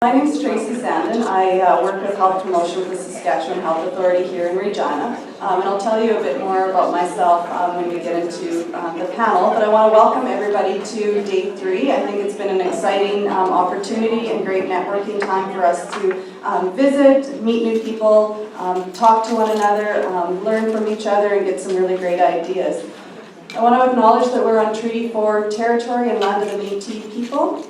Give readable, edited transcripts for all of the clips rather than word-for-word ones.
My name is Tracy Sanden. I work with Health Promotion with the Saskatchewan Health Authority here in Regina. And I'll tell you a bit more about myself when we get into the panel. But I want to welcome everybody to day 3. I think it's been an exciting opportunity and great networking time for us to visit, meet new people, talk to one another, learn from each other, and get some really great ideas. I want to acknowledge that we're on Treaty 4 territory and land of the Métis people.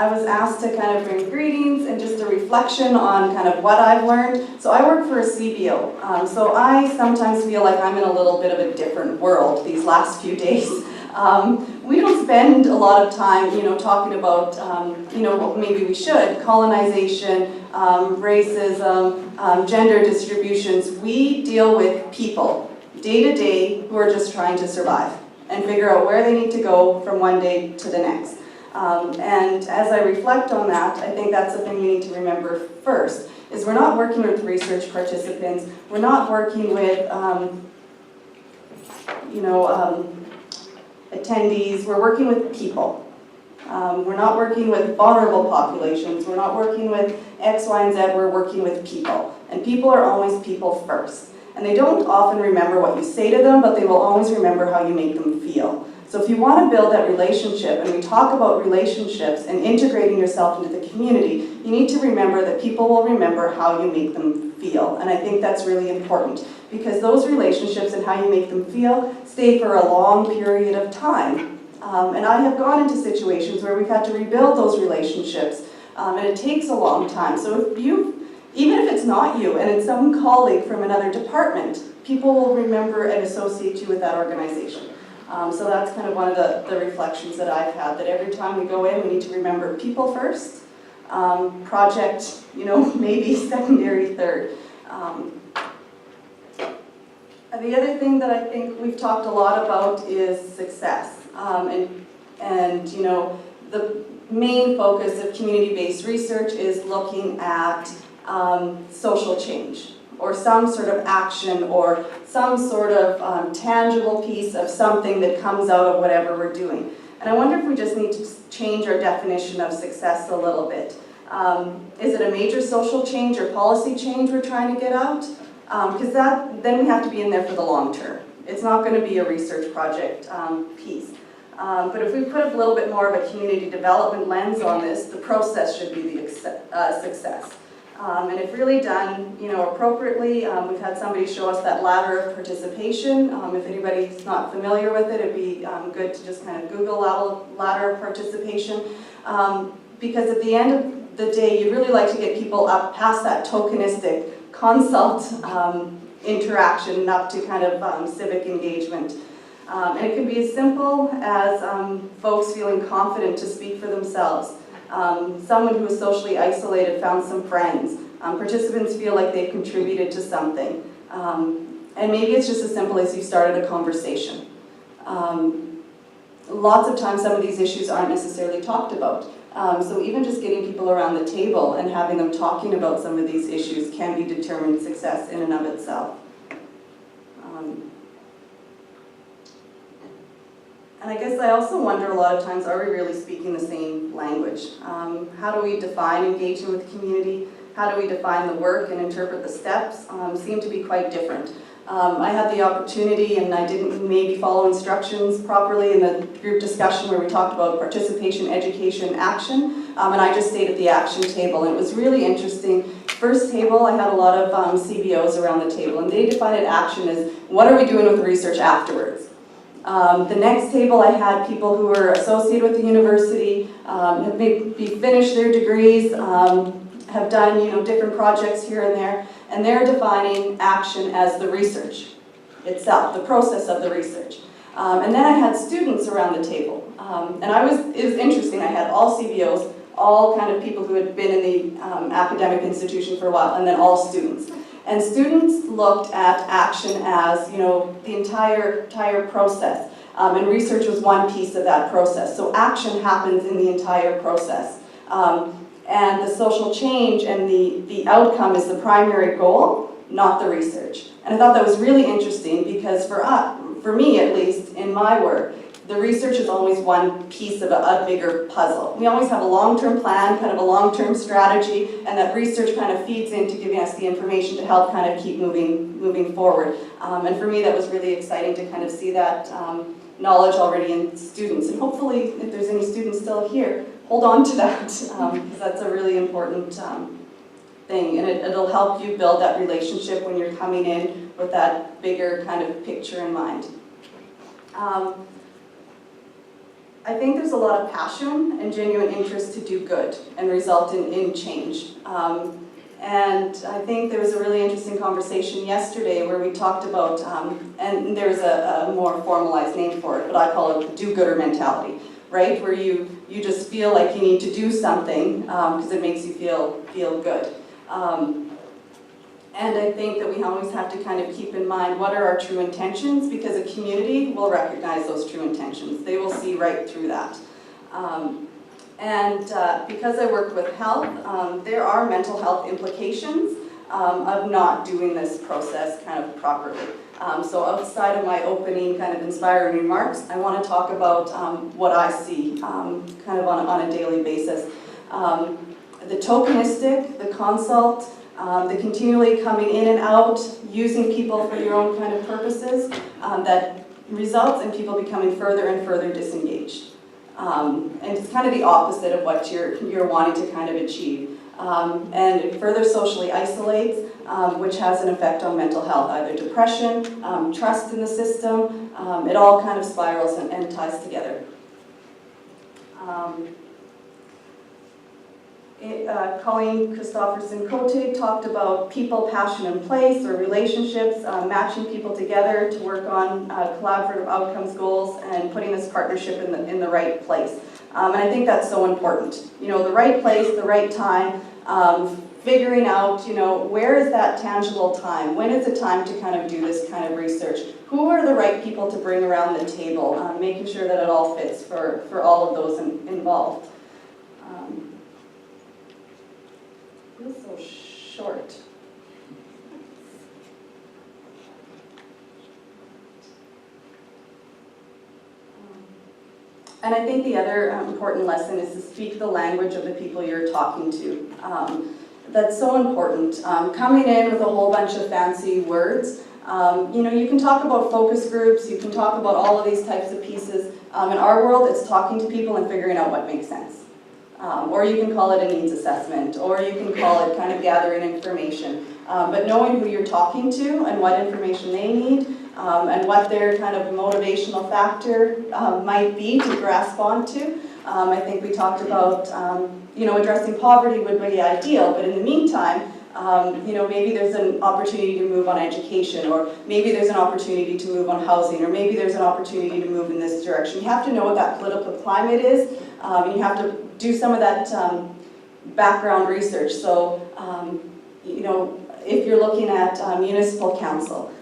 I was asked to kind of bring greetings and just a reflection on kind of what I've learned. So I work for a CBO, so I sometimes feel like I'm in a little bit of a different world these last few days. We don't spend a lot of time, talking about, well, maybe we should, colonization, racism, gender distributions. We deal with people day to day who are just trying to survive and figure out where they need to go from one day to the next. And as I reflect on that, I think that's the thing we need to remember first, is we're not working with research participants, we're not working with, attendees, we're working with people. We're not working with vulnerable populations, we're not working with X, Y, and Z, we're working with people. And people are always people first. And they don't often remember what you say to them, but they will always remember how you make them feel. So if you want to build that relationship, and we talk about relationships and integrating yourself into the community, you need to remember that people will remember how you make them feel. And I think that's really important, because those relationships and how you make them feel stay for a long period of time. And I have gone into situations where we've had to rebuild those relationships, and it takes a long time. So even if it's not you, and it's some colleague from another department, people will remember and associate you with that organization. So that's kind of one of the reflections that I've had, that every time we go in, we need to remember people first, project, maybe secondary third. The other thing that I think we've talked a lot about is success. The main focus of community-based research is looking at social change, or some sort of action, or some sort of tangible piece of something that comes out of whatever we're doing. And I wonder if we just need to change our definition of success a little bit. Is it a major social change or policy change we're trying to get out? Because then we have to be in there for the long term. It's not going to be a research project piece. But if we put a little bit more of a community development lens on this, the process should be the success. And if really done, appropriately, we've had somebody show us that ladder of participation. If anybody's not familiar with it, it'd be good to just kind of Google ladder of participation. Because at the end of the day, you really like to get people up past that tokenistic consult interaction and up to kind of civic engagement. And it can be as simple as folks feeling confident to speak for themselves. Someone who was socially isolated found some friends. Participants feel like they've contributed to something. And maybe it's just as simple as you started a conversation. Lots of times some of these issues aren't necessarily talked about. So even just getting people around the table and having them talking about some of these issues can be determined success in and of itself. And I guess I also wonder a lot of times, are we really speaking the same language? How do we define engagement with community? How do we define the work and interpret the steps? Seem to be quite different. I had the opportunity, and I didn't maybe follow instructions properly in the group discussion where we talked about participation, education, action, and I just stayed at the action table, and it was really interesting. First table, I had a lot of CBOs around the table, and they defined action as, what are we doing with the research afterwards? The next table, I had people who were associated with the university, have maybe finished their degrees, have done different projects here and there, and they're defining action as the research itself, the process of the research. And then I had students around the table, and it was interesting. I had all CBOs, all kind of people who had been in the academic institution for a while, and then all students. And students looked at action as, the entire process. And research was one piece of that process. So action happens in the entire process. And the social change and the outcome is the primary goal, not the research. And I thought that was really interesting because for me, at least, in my work, the research is always one piece of a bigger puzzle. We always have a long-term plan, kind of a long-term strategy, and that research kind of feeds into giving us the information to help kind of keep moving forward. And for me, that was really exciting to kind of see that knowledge already in students. And hopefully, if there's any students still here, hold on to that, because that's a really important thing. And it'll help you build that relationship when you're coming in with that bigger kind of picture in mind. I think there's a lot of passion and genuine interest to do good and result in change. And I think there was a really interesting conversation yesterday where we talked about, and there's a more formalized name for it, but I call it the do-gooder mentality, right? Where you just feel like you need to do something because it makes you feel good. And I think that we always have to kind of keep in mind what are our true intentions, because a community will recognize those true intentions. They will see right through that. Because I work with health, there are mental health implications of not doing this process kind of properly. So outside of my opening kind of inspiring remarks, I want to talk about what I see kind of on a daily basis. The tokenistic, the consult, the continually coming in and out, using people for your own kind of purposes, that results in people becoming further and further disengaged. And it's kind of the opposite of what you're wanting to kind of achieve. And it further socially isolates, which has an effect on mental health, either depression, trust in the system, it all kind of spirals and ties together. Colleen Christopherson-Cote talked about people, passion, and place, or relationships, matching people together to work on collaborative outcomes goals and putting this partnership in the right place. And I think that's so important. You know, the right place, the right time, figuring out, you know, where is that tangible time? When is it time to kind of do this kind of research? Who are the right people to bring around the table? Making sure that it all fits for all of those involved. Feels so short. And I think the other important lesson is to speak the language of the people you're talking to. That's so important. Coming in with a whole bunch of fancy words, you know, you can talk about focus groups, you can talk about all of these types of pieces. In our world, it's talking to people and figuring out what makes sense. Or you can call it a needs assessment, or you can call it kind of gathering information. But knowing who you're talking to and what information they need, and what their kind of motivational factor might be to grasp onto. I think we talked about, you know, addressing poverty would be ideal, but in the meantime, you know, maybe there's an opportunity to move on education, or maybe there's an opportunity to move on housing, or maybe there's an opportunity to move in this direction. You have to know what that political climate is, and you have to do some of that background research. So, you know, if you're looking at municipal council,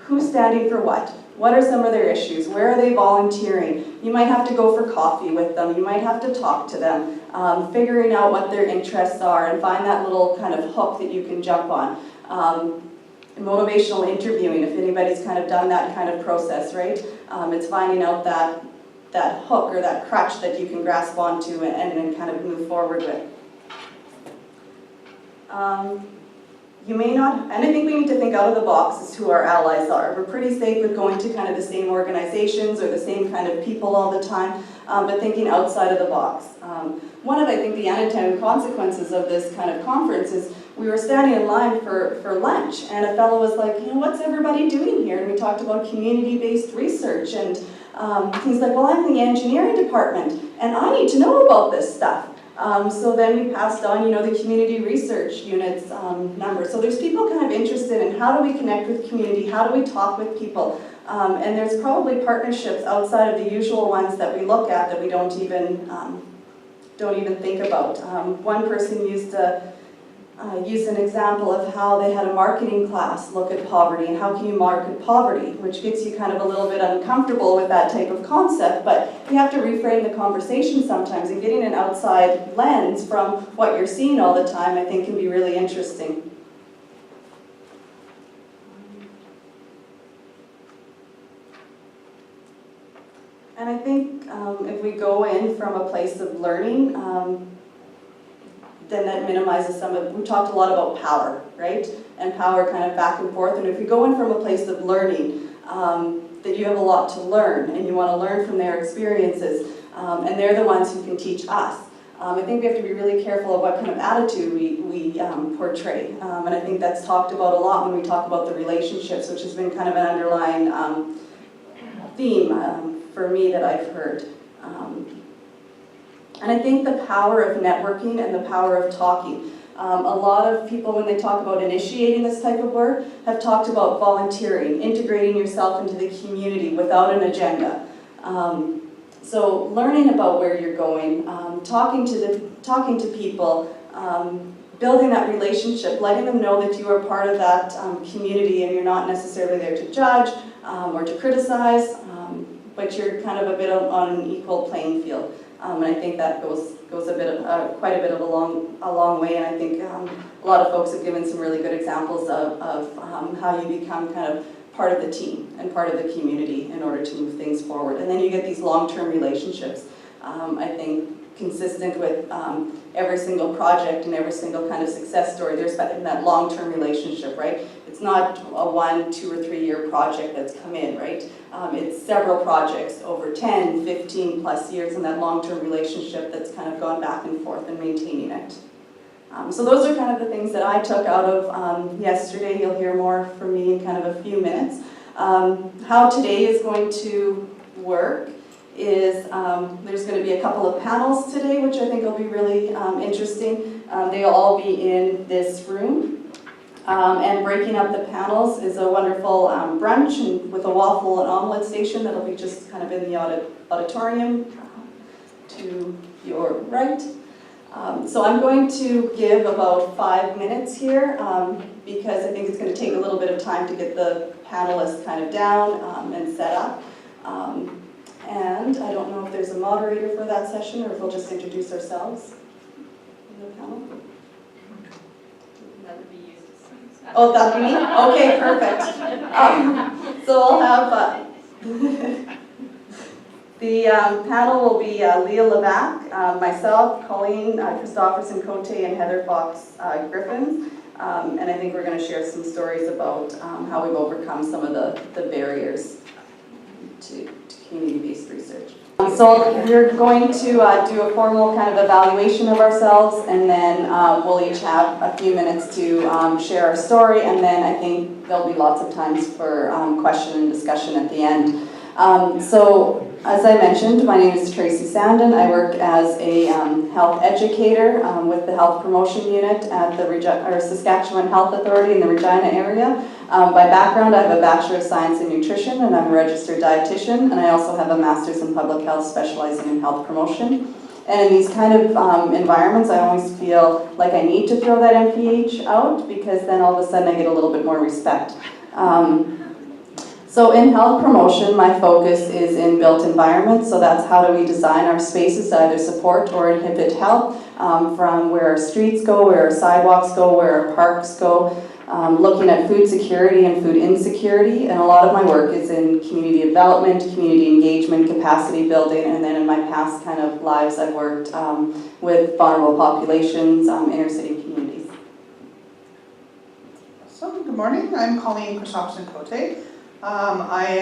who's standing for what? What are some of their issues? Where are they volunteering? You might have to go for coffee with them. You might have to talk to them, figuring out what their interests are and find that little kind of hook that you can jump on. Motivational interviewing, if anybody's kind of done that kind of process, right? It's finding out that hook or that crutch that you can grasp onto and then kind of move forward with. You may not, and I think we need to think out of the box as to who our allies are. We're pretty safe with going to kind of the same organizations or the same kind of people all the time, but thinking outside of the box. One of, I think, the unintended consequences of this kind of conference is we were standing in line for lunch, and a fellow was like, you know, what's everybody doing here? And we talked about community-based research, and he's like, well, I'm in the engineering department, and I need to know about this stuff. So then we passed on, you know, the community research units number. So there's people kind of interested in how do we connect with community, how do we talk with people, and there's probably partnerships outside of the usual ones that we look at that we don't even think about. One person used an example of how they had a marketing class look at poverty and how can you market poverty, which gets you kind of a little bit uncomfortable with that type of concept, but you have to reframe the conversation sometimes, and getting an outside lens from what you're seeing all the time I think can be really interesting. And I think if we go in from a place of learning, then that minimizes some of, we talked a lot about power, right? And power kind of back and forth. And if you go in from a place of learning, that you have a lot to learn and you want to learn from their experiences, and they're the ones who can teach us. I think we have to be really careful of what kind of attitude we portray. And I think that's talked about a lot when we talk about the relationships, which has been kind of an underlying theme for me that I've heard. And I think the power of networking and the power of talking. A lot of people, when they talk about initiating this type of work, have talked about volunteering, integrating yourself into the community without an agenda. So learning about where you're going, talking to people, building that relationship, letting them know that you are part of that community and you're not necessarily there to judge or to criticize, but you're kind of a bit on an equal playing field. And I think that goes a bit of, quite a bit of a long way, and I think a lot of folks have given some really good examples of how you become kind of part of the team and part of the community in order to move things forward. And then you get these long-term relationships. I think consistent with every single project and every single kind of success story, there's that long-term relationship, right? It's not a 1, 2, or 3 year project that's come in, right? It's several projects over 10, 15 plus years, and that long-term relationship that's kind of gone back and forth and maintaining it. So those are kind of the things that I took out of yesterday. You'll hear more from me in kind of a few minutes. How today is going to work is there's going to be a couple of panels today, which I think will be really interesting. They'll all be in this room. And breaking up the panels is a wonderful brunch and with a waffle and omelet station that'll be just kind of in the auditorium to your right. So I'm going to give about 5 minutes here because I think it's going to take a little bit of time to get the panelists kind of down and set up. And I don't know if there's a moderator for that session or if we'll just introduce ourselves in the panel. That would be used. Oh, that'd be me? Okay, perfect. So I'll have the panel will be Leah Levac, myself, Colleen, Christopherson-Cote, and Heather Fox-Griffiths. And I think we're going to share some stories about how we've overcome some of the barriers to community-based research. So we're going to do a formal kind of evaluation of ourselves, and then we'll each have a few minutes to share our story, and then I think there'll be lots of times for question and discussion at the end. So as I mentioned, my name is Tracy Sanden. I work as a health educator with the Health Promotion Unit at the Saskatchewan Health Authority in the Regina area. By background, I have a Bachelor of Science in Nutrition, and I'm a registered dietitian, and I also have a Master's in Public Health specializing in health promotion. And in these kind of environments, I always feel like I need to throw that MPH out because then all of a sudden I get a little bit more respect. So in health promotion, my focus is in built environments, so that's how do we design our spaces to either support or inhibit health, from where our streets go, where our sidewalks go, where our parks go, looking at food security and food insecurity, and a lot of my work is in community development, community engagement, capacity building, and then in my past kind of lives I've worked with vulnerable populations, inner city communities. So, good morning, I'm Colleen Christopherson-Cote. I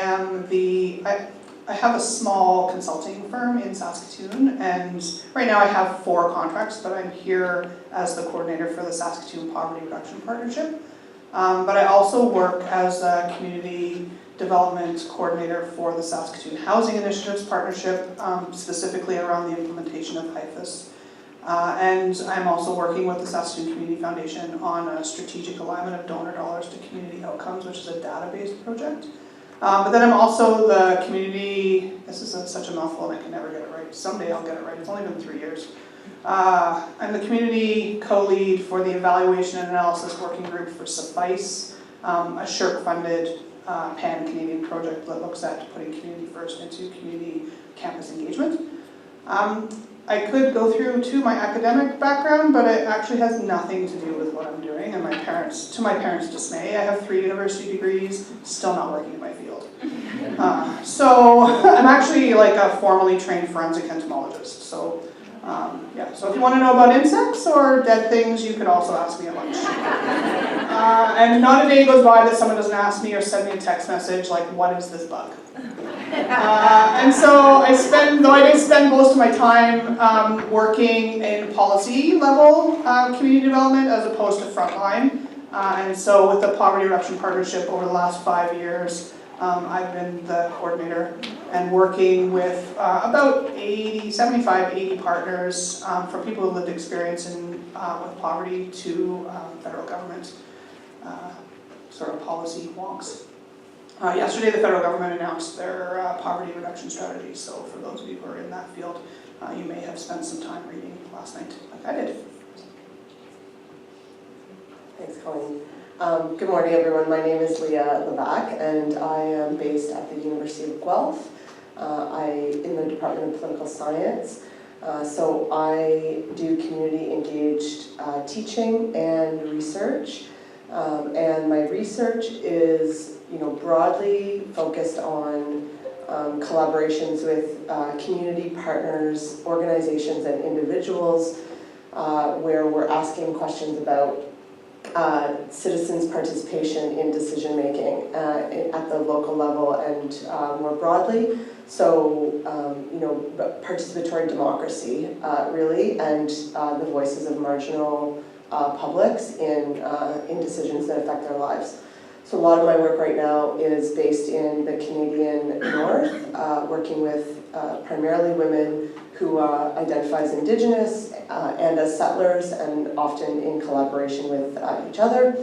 have a small consulting firm in Saskatoon, and right now I have 4 contracts, but I'm here as the coordinator for the Saskatoon Poverty Reduction Partnership. But I also work as a community development coordinator for the Saskatoon Housing Initiatives Partnership, specifically around the implementation of HIFIS. And I'm also working with the Saskatoon Community Foundation on a strategic alignment of donor dollars to community outcomes, which is a database project. But then I'm also the community, this is such a mouthful and I can never get it right. Someday I'll get it right, it's only been 3 years. I'm the community co-lead for the Evaluation and Analysis Working Group for Suffice, a SSHRC-funded pan-Canadian project that looks at putting community first into community campus engagement. I could go through to my academic background, but it actually has nothing to do with what I'm doing, and to my parents' dismay, I have 3 university degrees, still not working in my field. So I'm actually like a formally trained forensic entomologist. So yeah, so if you want to know about insects or dead things, you could also ask me at lunch. And not a day goes by that someone doesn't ask me or send me a text message like, what is this bug? And so though I did spend most of my time working in policy level community development as opposed to frontline. And so with the Poverty Reduction Partnership over the last 5 years, I've been the coordinator and working with about 75, 80 partners from people who lived experience with poverty to federal government sort of policy wonks. Yesterday the federal government announced their poverty reduction strategy, so for those of you who are in that field, you may have spent some time reading last night, like I did. Thanks, Colleen. Good morning, everyone. My name is Leah Levac, and I am based at the University of Guelph. In the Department of Political Science. So I do community engaged teaching and research. And my research is, broadly focused on collaborations with community partners, organizations, and individuals, where we're asking questions about citizens' participation in decision-making at the local level and more broadly. So, participatory democracy, really, and the voices of marginal publics in decisions that affect their lives. So a lot of my work right now is based in the Canadian North, working with primarily women who identify as Indigenous and as settlers, and often in collaboration with each other.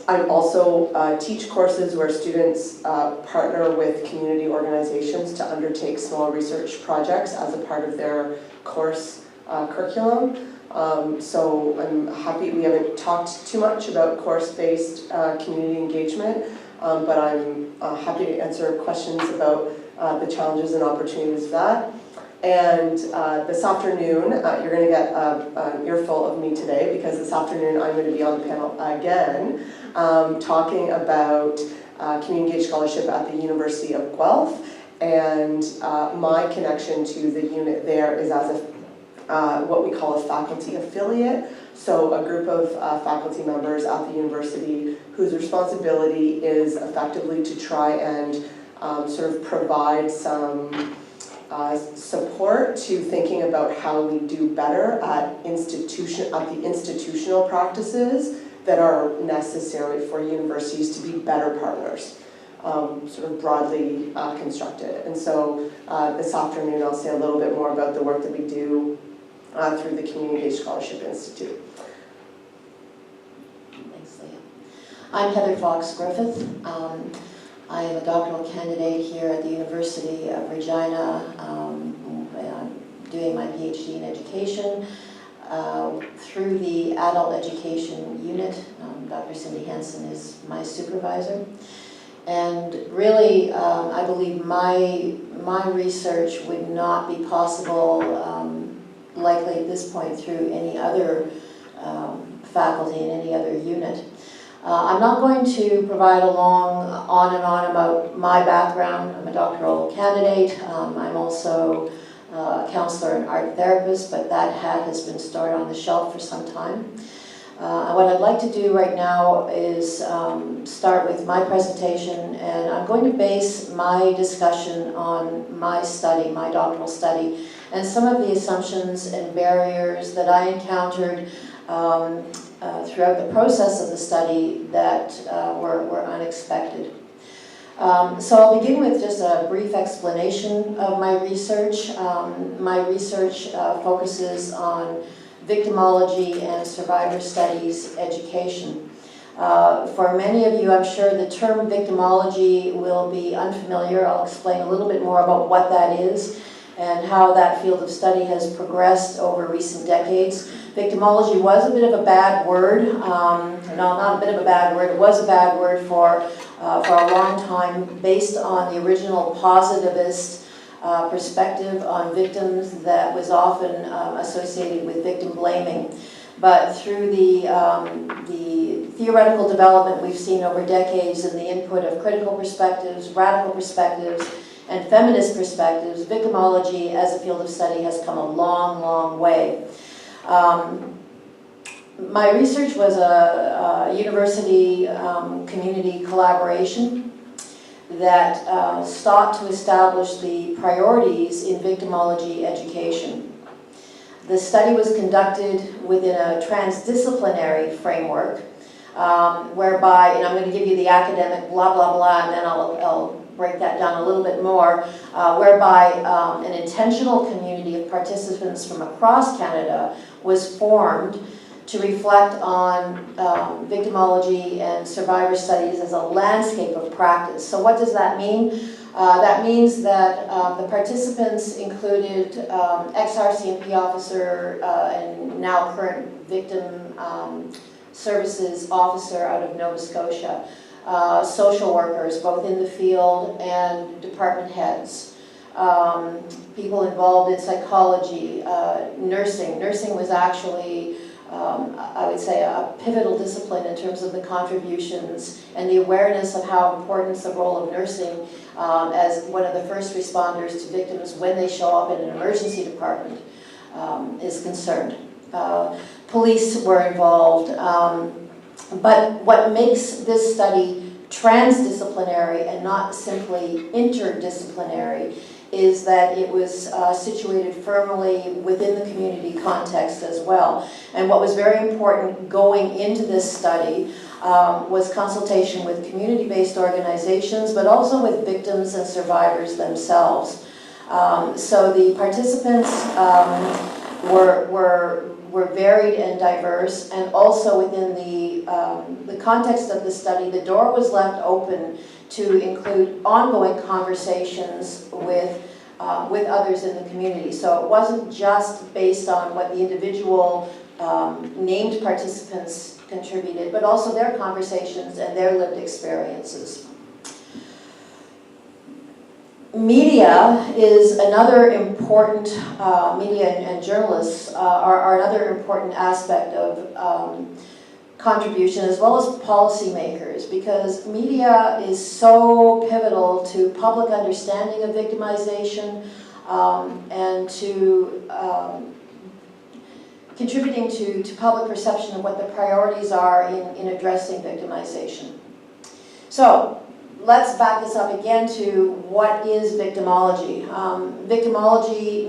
I also teach courses where students partner with community organizations to undertake small research projects as a part of their course curriculum. So I'm happy, we haven't talked too much about course-based community engagement, but I'm happy to answer questions about the challenges and opportunities of that. And this afternoon, you're going to get an earful of me today, because this afternoon I'm going to be on the panel again, talking about community engaged scholarship at the University of Guelph. And my connection to the unit there is as what we call a faculty affiliate. So a group of faculty members at the university whose responsibility is effectively to try and sort of provide some support to thinking about how we do better at the institutional practices that are necessary for universities to be better partners, sort of broadly constructed. And so this afternoon I'll say a little bit more about the work that we do through the Community Engaged Scholarship Institute. Thanks, Leah. I'm Heather Fox Griffith. I am a doctoral candidate here at the University of Regina, doing my PhD in education through the adult education unit. Dr. Cindy Hansen is my supervisor. And really, I believe my research would not be possible likely at this point through any other faculty in any other unit. I'm not going to provide on and on about my background. I'm a doctoral candidate. I'm also a counselor and art therapist, but that hat has been stored on the shelf for some time. What I'd like to do right now is start with my presentation, and I'm going to base my discussion on my study, my doctoral study, and some of the assumptions and barriers that I encountered throughout the process of the study that were unexpected. So I'll begin with just a brief explanation of my research. My research focuses on victimology and survivor studies education. For many of you, I'm sure the term victimology will be unfamiliar. I'll explain a little bit more about what that is and how that field of study has progressed over recent decades. Victimology was a bit of a bad word. No, not a bit of a bad word. It was a bad word for a long time, based on the original positivist perspective on victims that was often associated with victim blaming. but through the theoretical development we've seen over decades and the input of critical perspectives, radical perspectives, and feminist perspectives, victimology as a field of study has come a long, long way. My research was a university community collaboration that sought to establish the priorities in victimology education. The study was conducted within a transdisciplinary framework whereby, and I'm going to give you the academic blah, blah, blah, and then I'll break that down a little bit more, whereby an intentional community of participants from across Canada was formed to reflect on victimology and survivor studies as a landscape of practice. So what does that mean? That means that the participants included ex-RCMP officer and now current victim services officer out of Nova Scotia, social workers both in the field and department heads, people involved in psychology, nursing. Nursing was actually I would say a pivotal discipline in terms of the contributions and the awareness of how important the role of nursing as one of the first responders to victims when they show up in an emergency department is concerned. Police were involved, but what makes this study transdisciplinary and not simply interdisciplinary is that it was situated firmly within the community context as well. And what was very important going into this study was consultation with community-based organizations, but also with victims and survivors themselves. So the participants were varied and diverse, and also within the context of the study, the door was left open to include ongoing conversations with others in the community. So it wasn't just based on what the individual named participants contributed, but also their conversations and their lived experiences. Media is another important, media and journalists are another important aspect of contribution, as well as policymakers, because media is so pivotal to public understanding of victimization and to contributing to public perception of what the priorities are in addressing victimization. So let's back this up again to what is victimology. Victimology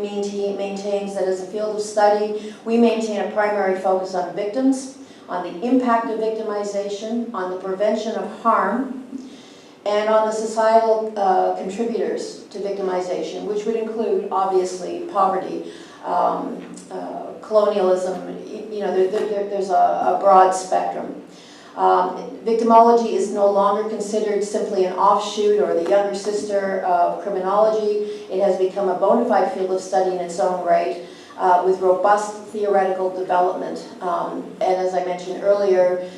maintains that as a field of study, we maintain a primary focus on victims, on the impact of victimization, on the prevention of harm, and on the societal contributors to victimization, which would include, obviously, poverty, colonialism. You know, there's a broad spectrum. Victimology is no longer considered simply an offshoot or the younger sister of criminology. It has become a bona fide field of study in its own right, with robust theoretical development. And as I mentioned earlier,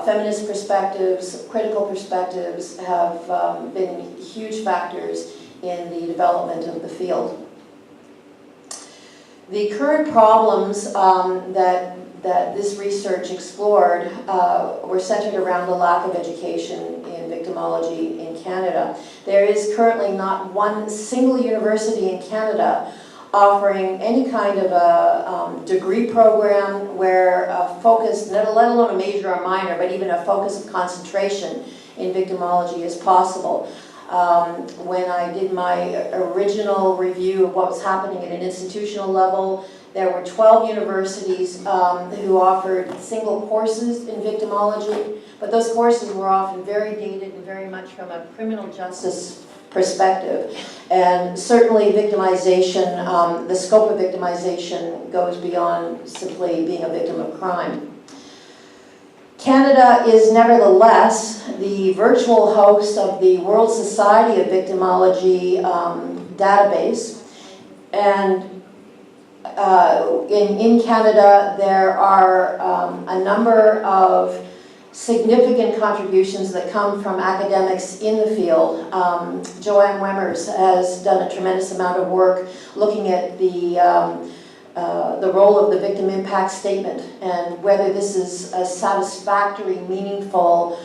feminist perspectives, critical perspectives have been huge factors in the development of the field. The current problems that this research explored were centered around the lack of education in victimology in Canada. There is currently not one single university in Canada offering any kind of a degree program where a focus, let alone a major or minor, but even a focus of concentration in victimology is possible. When I did my original review of what was happening at an institutional level, there were 12 universities who offered single courses in victimology, but those courses were often very dated and very much from a criminal justice perspective. And certainly victimization, the scope of victimization goes beyond simply being a victim of crime. Canada is nevertheless the virtual host of the World Society of Victimology database. And in Canada, there are a number of significant contributions that come from academics in the field. Joanne Wemmers has done a tremendous amount of work looking at the the role of the victim impact statement and whether this is a satisfactory, meaningful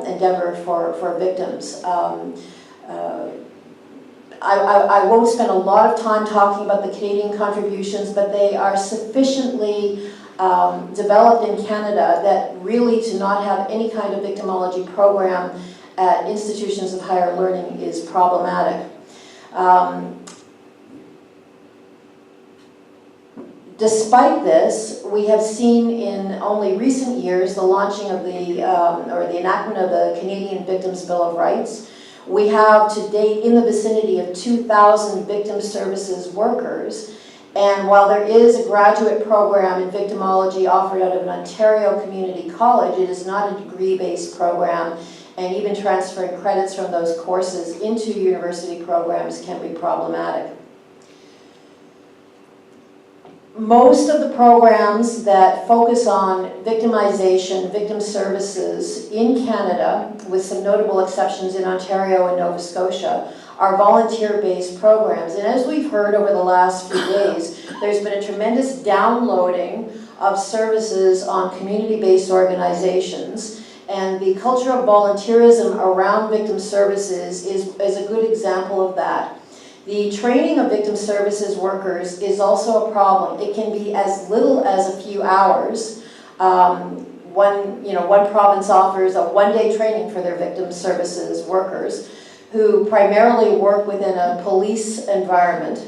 endeavor for victims. I won't spend a lot of time talking about the Canadian contributions, but they are sufficiently developed in Canada that really to not have any kind of victimology program at institutions of higher learning is problematic. Despite this, we have seen in only recent years the launching of or the enactment of the Canadian Victims' Bill of Rights. We have to date in the vicinity of 2,000 victim services workers. And while there is a graduate program in victimology offered out of an Ontario community college, it is not a degree-based program, and even transferring credits from those courses into university programs can be problematic. Most of the programs that focus on victimization, victim services in Canada, with some notable exceptions in Ontario and Nova Scotia, are volunteer-based programs. And as we've heard over the last few days, there's been a tremendous downloading of services on community-based organizations. And the culture of volunteerism around victim services is a good example of that. The training of victim services workers is also a problem. It can be as little as a few hours. One province offers a one-day training for their victim services workers who primarily work within a police environment.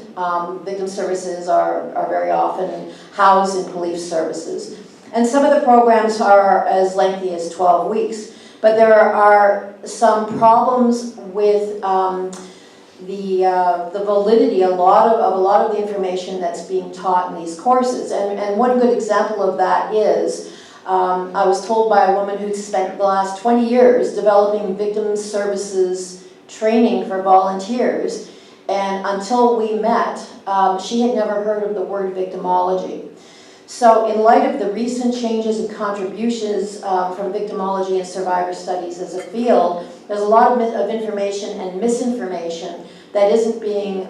Victim services are very often housed in police services. And some of the programs are as lengthy as 12 weeks. But there are some problems with the validity of a lot of the information that's being taught in these courses. And one good example of that is, I was told by a woman who'd spent the last 20 years developing victim services training for volunteers, and until we met, she had never heard of the word victimology. So in light of the recent changes and contributions from victimology and survivor studies as a field, there's a lot of information and misinformation that isn't being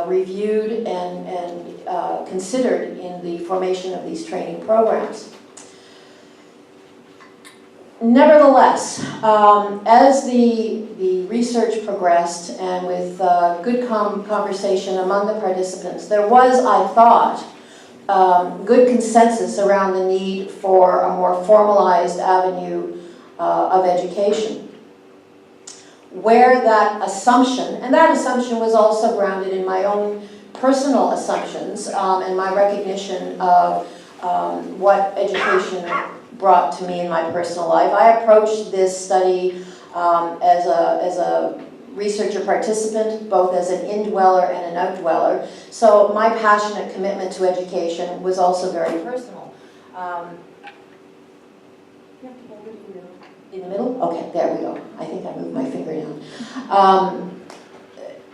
reviewed and considered in the formation of these training programs. Nevertheless, as the research progressed and with good conversation among the participants, there was, I thought, good consensus around the need for a more formalized avenue of education. Where that assumption, and that assumption was also grounded in my own personal assumptions and my recognition of what education brought to me in my personal life. I approached this study as a researcher participant, both as an indweller and an outdweller. So my passionate commitment to education was also very personal. In the middle? Okay, there we go. I think I moved my finger down.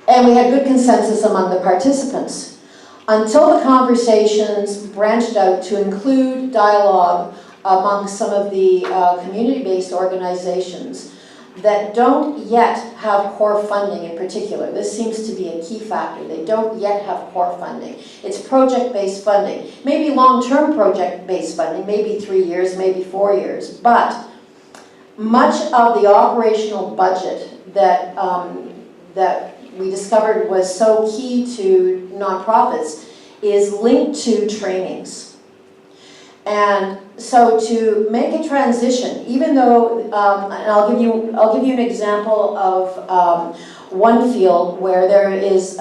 And we had good consensus among the participants until the conversations branched out to include dialogue among some of the community-based organizations that don't yet have core funding in particular. This seems to be a key factor. They don't yet have core funding. It's project-based funding. Maybe long-term project-based funding, maybe 3 years, maybe 4 years, but much of the operational budget that we discovered was so key to nonprofits is linked to trainings. And so to make a transition, even though, and I'll give you an example of one field where there is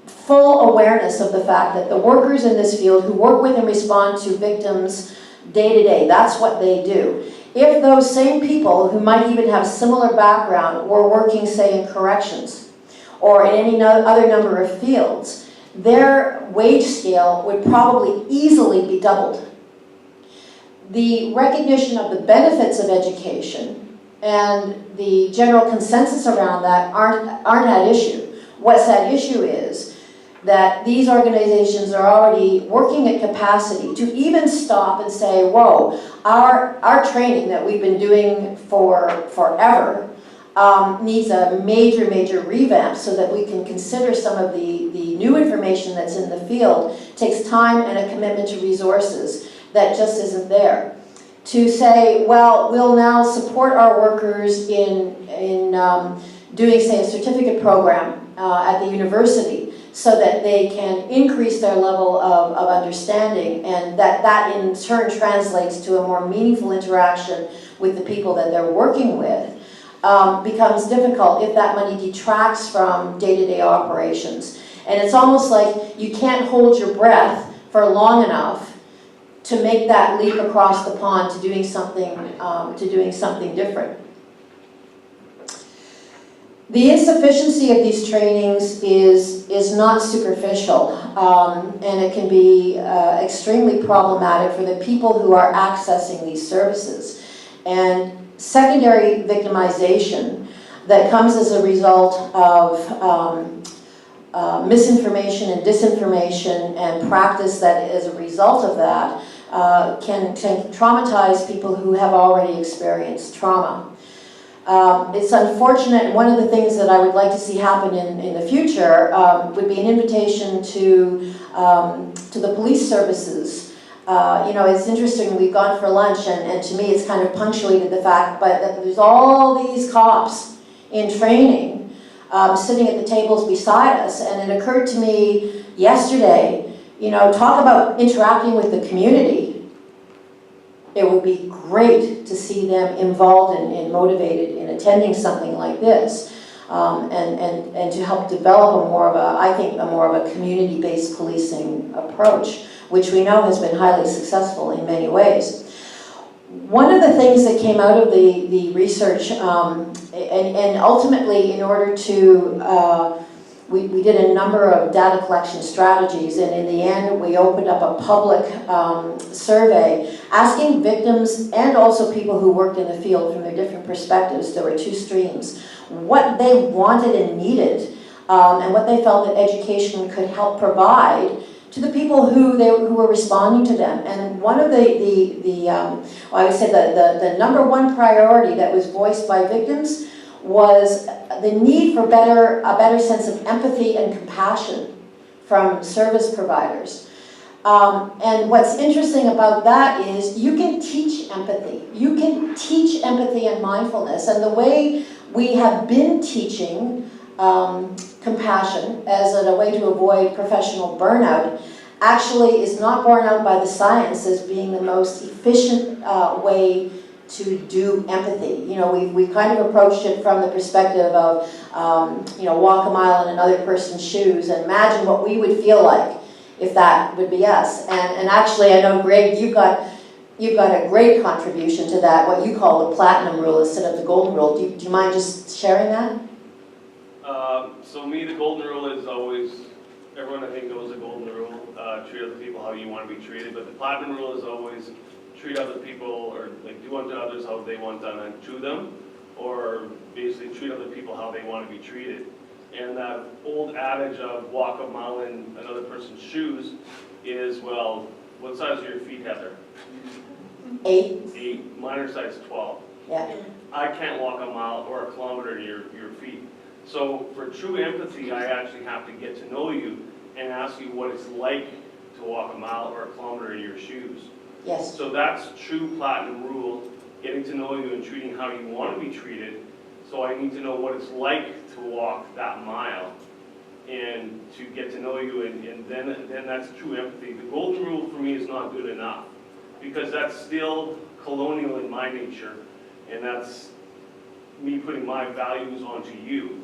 full awareness of the fact that the workers in this field who work with and respond to victims day to day, that's what they do. If those same people who might even have similar background were working, say, in corrections or in any other number of fields, their wage scale would probably easily be doubled. The recognition of the benefits of education and the general consensus around that aren't at issue. What's at issue is that these organizations are already working at capacity to even stop and say, whoa, our training that we've been doing for forever needs a major, major revamp so that we can consider some of the new information that's in the field. It takes time and a commitment to resources that just isn't there. To say, well, we'll now support our workers in doing, say, a certificate program at the university so that they can increase their level of understanding, and that in turn translates to a more meaningful interaction with the people that they're working with, becomes difficult if that money detracts from day-to-day operations. And it's almost like you can't hold your breath for long enough to make that leap across the pond to doing something different. The insufficiency of these trainings is not superficial, and it can be extremely problematic for the people who are accessing these services. And secondary victimization that comes as a result of misinformation and disinformation and practice that is a result of that can traumatize people who have already experienced trauma. It's unfortunate, and one of the things that I would like to see happen in the future would be an invitation to the police services. It's interesting, we've gone for lunch, and to me it's kind of punctuated the fact that there's all these cops in training sitting at the tables beside us, and it occurred to me yesterday, talk about interacting with the community. It would be great to see them involved and motivated in attending something like this, and to help develop a more of a community-based policing approach, which we know has been highly successful in many ways. One of the things that came out of the research, and ultimately in order to, we did a number of data collection strategies, and in the end we opened up a public survey asking victims and also people who worked in the field from their different perspectives. There were two streams. What they wanted and needed, and what they felt that education could help provide to the people who were responding to them. And one of I would say the number one priority that was voiced by victims was the need for a better sense of empathy and compassion from service providers. And what's interesting about that is you can teach empathy. You can teach empathy and mindfulness. And the way we have been teaching compassion as a way to avoid professional burnout actually is not borne out by the science as being the most efficient way to do empathy. We've kind of approached it from the perspective of, walk a mile in another person's shoes and imagine what we would feel like if that would be us. And actually, I know, Greg, you've got a great contribution to that, what you call the platinum rule instead of the golden rule. Do you mind just sharing that? So me, the golden rule is always, everyone I think knows the golden rule, treat other people how you want to be treated, but the platinum rule is always treat other people, or do unto others how they want done unto them, or basically treat other people how they want to be treated. And that old adage of walk a mile in another person's shoes is, well, what size are your feet, Heather? 8. 8. Mine are size 12. Yeah. I can't walk a mile or a kilometer in your feet. So for true empathy, I actually have to get to know you and ask you what it's like to walk a mile or a kilometer in your shoes. Yes. So that's true platinum rule, getting to know you and treating how you want to be treated. So I need to know what it's like to walk that mile and to get to know you, and then that's true empathy. The golden rule for me is not good enough because that's still colonial in my nature, and that's me putting my values onto you.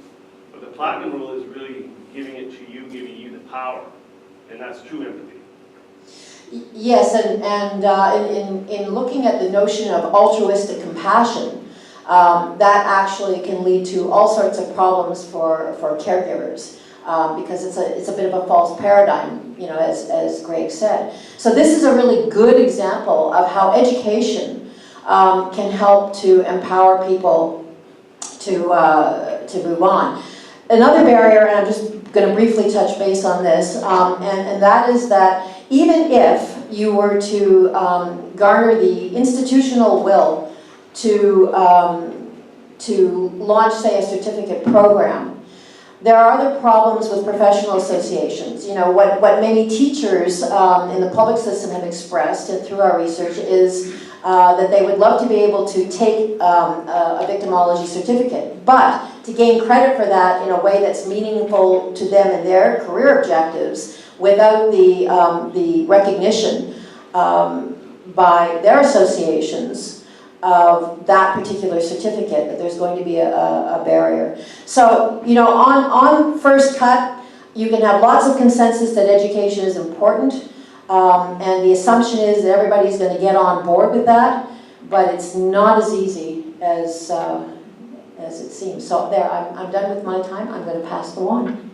But the platinum rule is really giving it to you, giving you the power, and that's true empathy. Yes, and in looking at the notion of altruistic compassion, that actually can lead to all sorts of problems for caregivers because it's a bit of a false paradigm, as Greg said. So this is a really good example of how education can help to empower people to move on. Another barrier, and I'm just going to briefly touch base on this, and that is that even if you were to garner the institutional will to to launch, say, a certificate program. There are other problems with professional associations. You know, what many teachers in the public system have expressed and through our research is that they would love to be able to take a victimology certificate, but to gain credit for that in a way that's meaningful to them and their career objectives without the recognition by their associations of that particular certificate, that there's going to be a barrier. So, you know, on first cut, you can have lots of consensus that education is important, and the assumption is that everybody's going to get on board with that, but it's not as easy as it seems. So there, I'm done with my time. I'm going to pass the wand.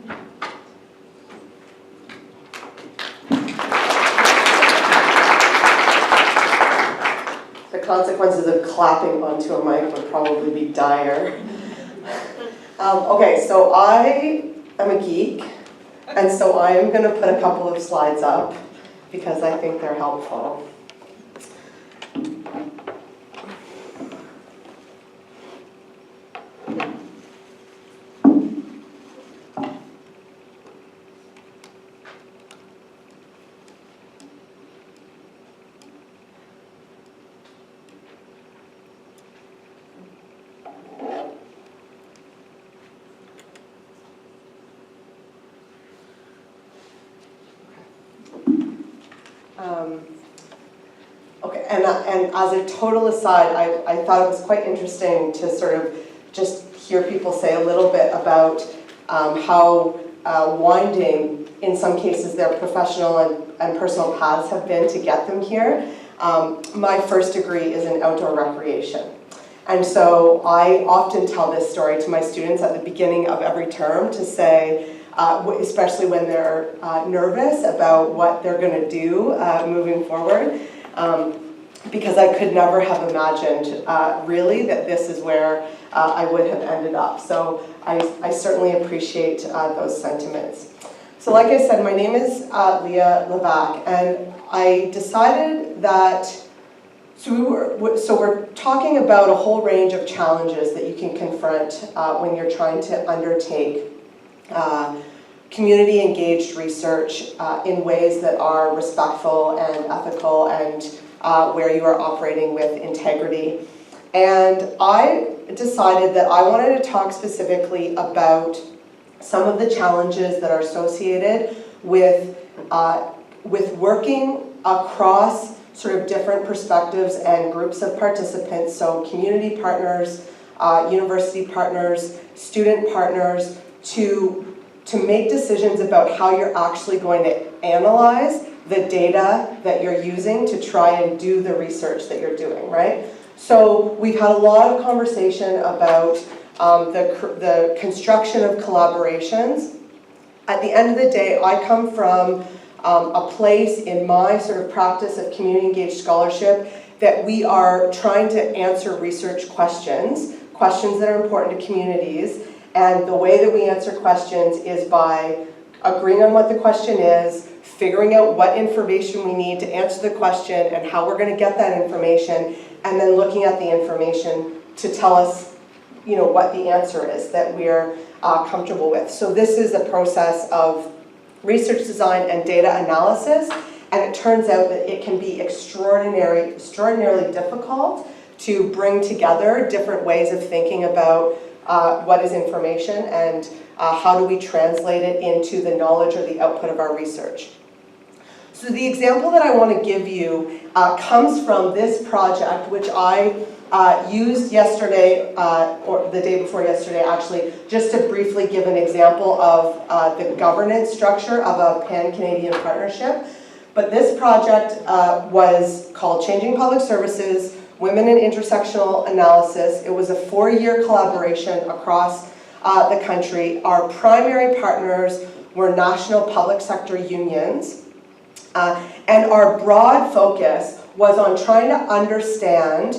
The consequences of clapping onto a mic would probably be dire. Okay, so I am a geek, and so I am going to put a couple of slides up because I think they're helpful. Okay, and as a total aside, I thought it was quite interesting to sort of just hear people say a little bit about how winding, in some cases, their professional and personal paths have been to get them here. My first degree is in outdoor recreation. And so I often tell this story to my students at the beginning of every term to say, especially when they're nervous about what they're going to do moving forward, because I could never have imagined really that this is where I would have ended up. So I certainly appreciate those sentiments. So like I said, my name is Leah Levac, and I decided that, so we're talking about a whole range of challenges that you can confront when you're trying to undertake community engaged research in ways that are respectful and ethical and where you are operating with integrity. And I decided that I wanted to talk specifically about some of the challenges that are associated with working across sort of different perspectives and groups of participants, so community partners, university partners, student partners, to make decisions about how you're actually going to analyze the data that you're using to try and do the research that you're doing, right? So we've had a lot of conversation about the construction of collaborations. At the end of the day, I come from a place in my sort of practice of community engaged scholarship that we are trying to answer research questions that are important to communities. And the way that we answer questions is by agreeing on what the question is, figuring out what information we need to answer the question and how we're going to get that information, and then looking at the information to tell us, you know, what the answer is that we're comfortable with. So this is a process of research design and data analysis, and it turns out that it can be extraordinarily difficult to bring together different ways of thinking about what is information and how do we translate it into the knowledge or the output of our research. So the example that I want to give you comes from this project, which I used yesterday, or the day before yesterday actually, just to briefly give an example of the governance structure of a pan-Canadian partnership. But this project was called Changing Public Services, Women in Intersectional Analysis. It was a 4-year collaboration across the country. Our primary partners were national public sector unions. And our broad focus was on trying to understand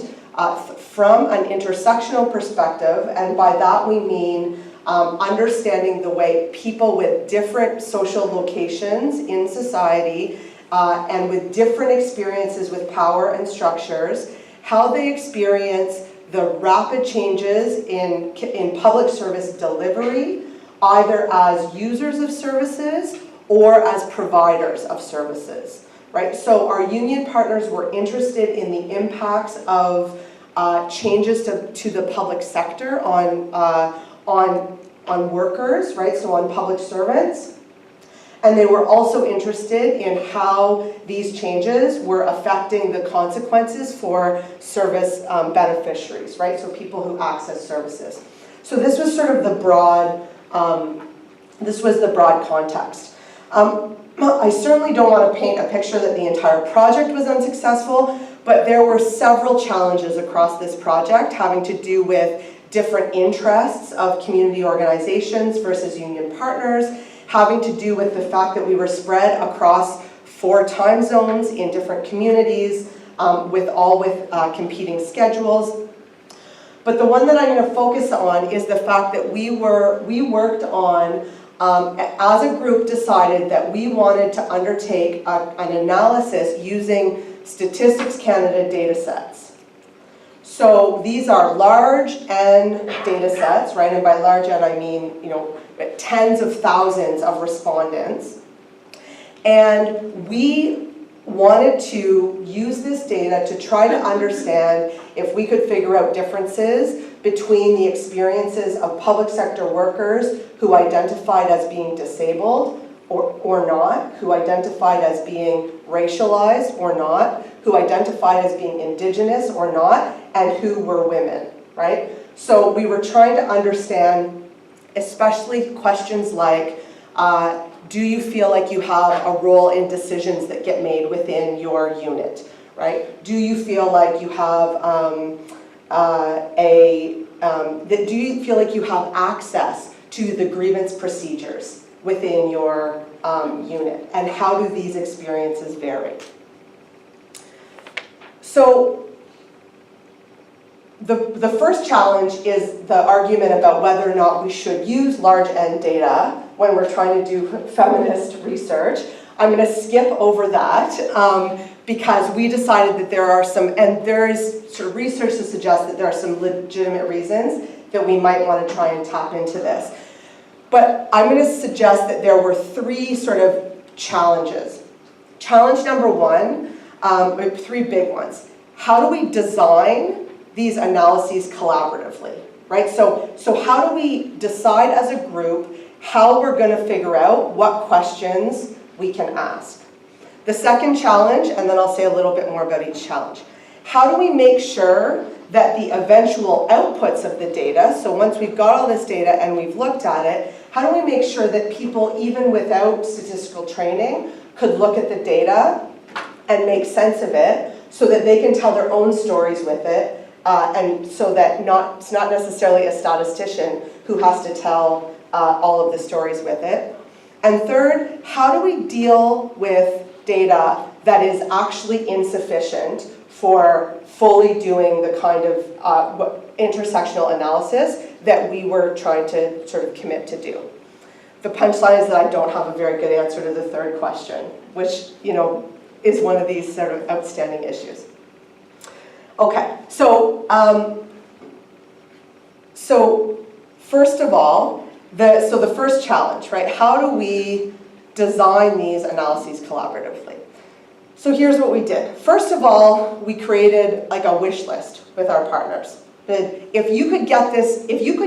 from an intersectional perspective, and by that we mean understanding the way people with different social locations in society and with different experiences with power and structures, how they experience the rapid changes in public service delivery, either as users of services or as providers of services, right? So our union partners were interested in the impacts of changes to the public sector on workers, right? So on public servants. And they were also interested in how these changes were affecting the consequences for service beneficiaries, right? So people who access services. So this was sort of the broad, context. I certainly don't want to paint a picture that the entire project was unsuccessful, but there were several challenges across this project having to do with different interests of community organizations versus union partners, having to do with the fact that we were spread across 4 time zones in different communities, with competing schedules. But the one that I'm going to focus on is the fact that we worked on, as a group, decided that we wanted to undertake an analysis using Statistics Canada data sets. So these are large N data sets, right? And by large N I mean, tens of thousands of respondents. And we wanted to use this data to try to understand if we could figure out differences between the experiences of public sector workers who identified as being disabled or not, who identified as being racialized or not, who identified as being Indigenous or not, and who were women, right? So we were trying to understand especially questions like, do you feel like you have a role in decisions that get made within your unit, right? Do you feel like you have do you feel like you have access to the grievance procedures within your unit, and how do these experiences vary? So the first challenge is the argument about whether or not we should use large N data when we're trying to do feminist research. I'm going to skip over that because we decided that there are some, and there is sort of research to suggest that there are some legitimate reasons that we might want to try and tap into this. But I'm going to suggest that there were 3 sort of challenges. Challenge number 1, 3 big ones. How do we design these analyses collaboratively, right? So how do we decide as a group how we're going to figure out what questions we can ask? The second challenge, and then I'll say a little bit more about each challenge. How do we make sure that the eventual outputs of the data, so once we've got all this data and we've looked at it, how do we make sure that people, even without statistical training, could look at the data and make sense of it so that they can tell their own stories with it, and so that it's not necessarily a statistician who has to tell all of the stories with it. And third, how do we deal with data that is actually insufficient for fully doing the kind of intersectional analysis that we were trying to sort of commit to do? The punchline is that I don't have a very good answer to the third question, which, is one of these sort of outstanding issues. Okay, so first of all, the first challenge, right? How do we design these analyses collaboratively? So here's what we did. First of all, we created like a wish list with our partners. If you could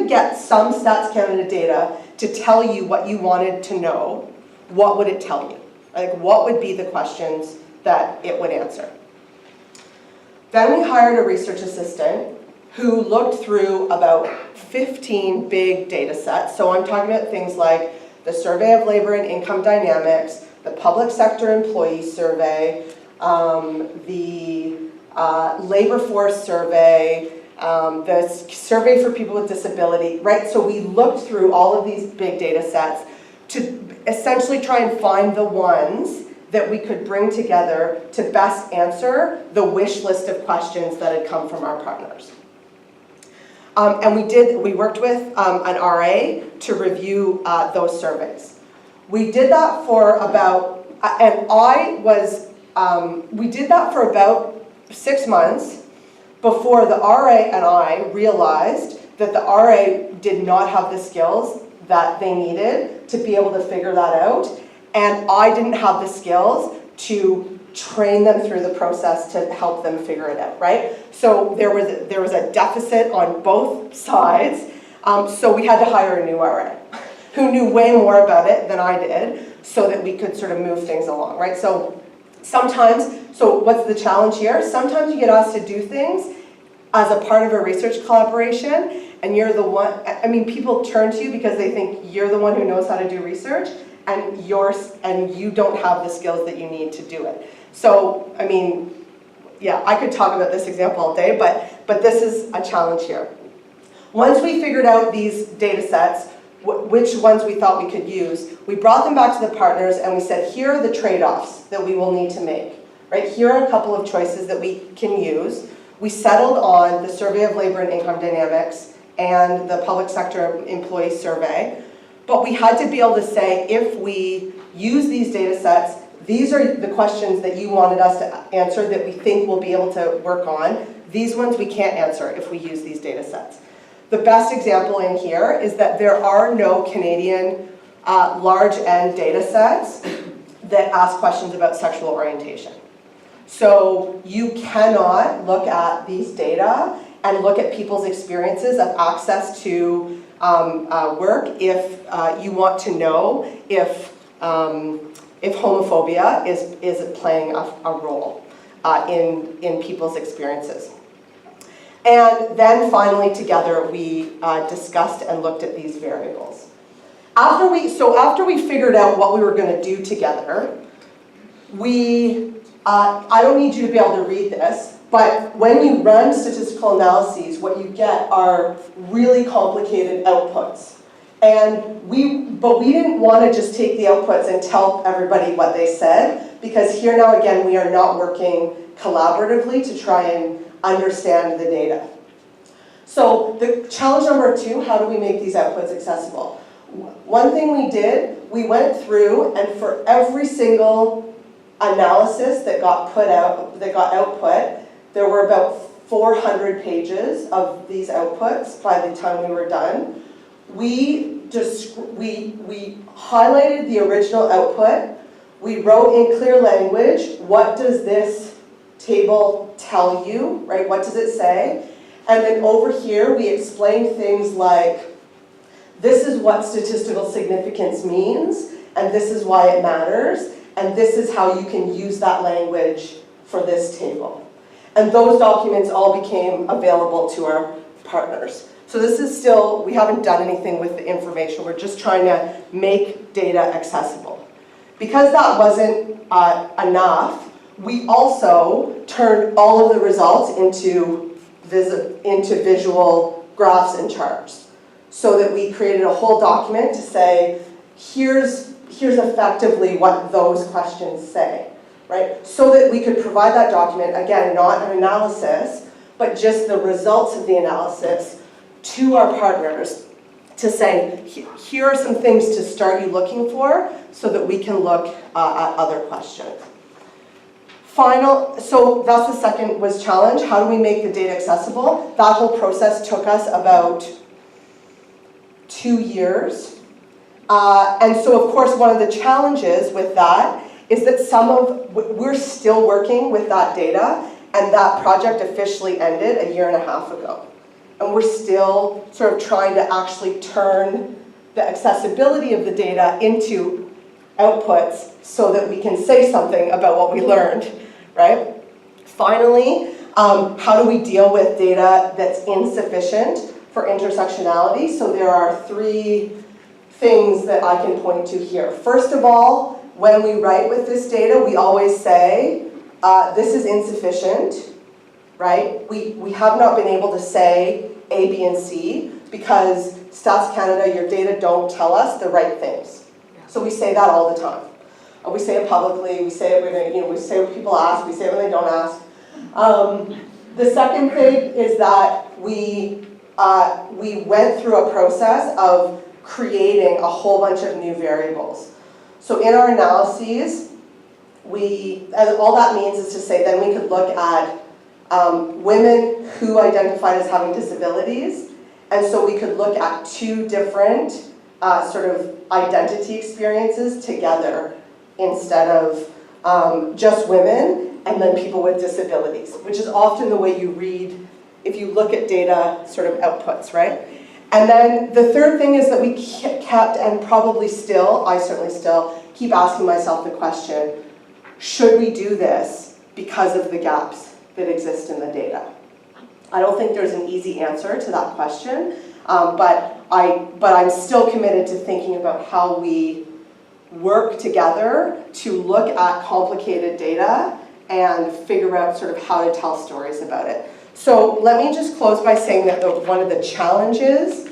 get some Stats Canada data to tell you what you wanted to know, what would it tell you? Like, what would be the questions that it would answer? Then we hired a research assistant who looked through about 15 big data sets. So I'm talking about things like the Survey of Labor and Income Dynamics, the Public Sector Employee Survey, the Labor Force Survey, the Survey for People with Disability, right? So we looked through all of these big data sets to essentially try and find the ones that we could bring together to best answer the wish list of questions that had come from our partners. And we worked with an RA to review those surveys. We did that for about, we did that for about 6 months, before the RA and I realized that the RA did not have the skills that they needed to be able to figure that out, and I didn't have the skills to train them through the process to help them figure it out, right? So there was a deficit on both sides, so we had to hire a new RA who knew way more about it than I did so that we could sort of move things along, right? So sometimes, so what's the challenge here? Sometimes you get asked to do things as a part of a research collaboration, and you're the one, I mean, people turn to you because they think you're the one who knows how to do research, and you don't have the skills that you need to do it. So, I mean, yeah, I could talk about this example all day, but this is a challenge here. Once we figured out these data sets, which ones we thought we could use, we brought them back to the partners and we said, here are the trade-offs that we will need to make, right? Here are a couple of choices that we can use. We settled on the Survey of Labor and Income Dynamics and the Public Sector Employee Survey, but we had to be able to say, if we use these data sets, these are the questions that you wanted us to answer that we think we'll be able to work on. These ones we can't answer if we use these data sets. The best example in here is that there are no Canadian large N data sets that ask questions about sexual orientation. So you cannot look at these data and look at people's experiences of access to work if you want to know if homophobia is playing a role in people's experiences. And then finally together we discussed and looked at these variables. After we figured out what we were going to do together, I don't need you to be able to read this, but when you run statistical analyses, what you get are really complicated outputs. But we didn't want to just take the outputs and tell everybody what they said, because here now again we are not working collaboratively to try and understand the data. So the challenge number 2, how do we make these outputs accessible? One thing we did, we went through and for every single analysis that got output, there were about 400 pages of these outputs by the time we were done. We highlighted the original output. We wrote in clear language, what does this table tell you, right? What does it say? And then over here, we explained things like, this is what statistical significance means, and this is why it matters, and this is how you can use that language for this table. And those documents all became available to our partners. So this is still, we haven't done anything with the information, we're just trying to make data accessible. Because that wasn't enough, we also turned all of the results into visual graphs and charts, so that we created a whole document to say, here's effectively what those questions say, right? So that we could provide that document, again, not an analysis, but just the results of the analysis to our partners to say, here are some things to start you looking for so that we can look at other questions. So that's the second was challenge. How do we make the data accessible? That whole process took us about 2 years. And so of course one of the challenges with that is that we're still working with that data, and that project officially ended 1.5 years ago. And we're still sort of trying to actually turn the accessibility of the data into outputs so that we can say something about what we learned, right? Finally, how do we deal with data that's insufficient for intersectionality? So there are 3 things that I can point to here. First of all, when we write with this data, we always say, this is insufficient, right? We have not been able to say A, B, and C because Stats Canada, your data don't tell us the right things. So we say that all the time. We say it publicly, we say it when we say what people ask, we say it when they don't ask. The second thing is that we went through a process of creating a whole bunch of new variables. So in our analyses, and all that means is to say then we could look at women who identified as having disabilities. And so we could look at two different sort of identity experiences together instead of just women and then people with disabilities, which is often the way you read if you look at data sort of outputs, right? And then the third thing is that we kept, and probably still, I certainly still, keep asking myself the question, should we do this because of the gaps that exist in the data? I don't think there's an easy answer to that question, but I'm still committed to thinking about how we work together to look at complicated data and figure out sort of how to tell stories about it. So let me just close by saying that one of the challenges,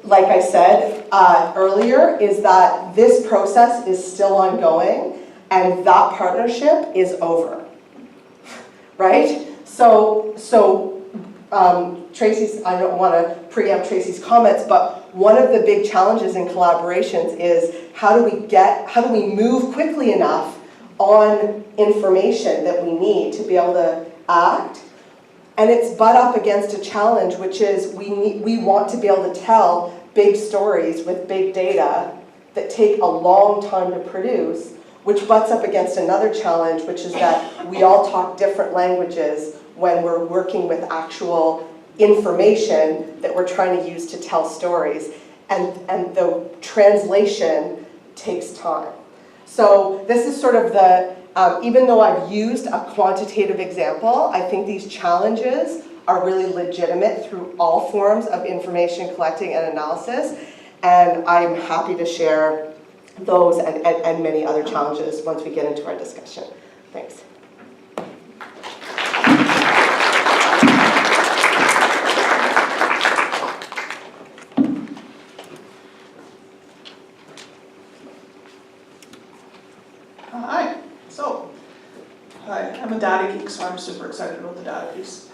like I said earlier, is that this process is still ongoing and that partnership is over, right? So Tracy's, I don't want to preempt Tracy's comments, but one of the big challenges in collaborations is how do we move quickly enough on information that we need to be able to act? And it's butt up against a challenge, which is we want to be able to tell big stories with big data that take a long time to produce, which butts up against another challenge, which is that we all talk different languages when we're working with actual information that we're trying to use to tell stories. And the translation takes time. So this is sort of the, even though I've used a quantitative example, I think these challenges are really legitimate through all forms of information collecting and analysis. And I'm happy to share those and many other challenges once we get into our discussion. Thanks. I'm a data geek, so I'm super excited about the data piece.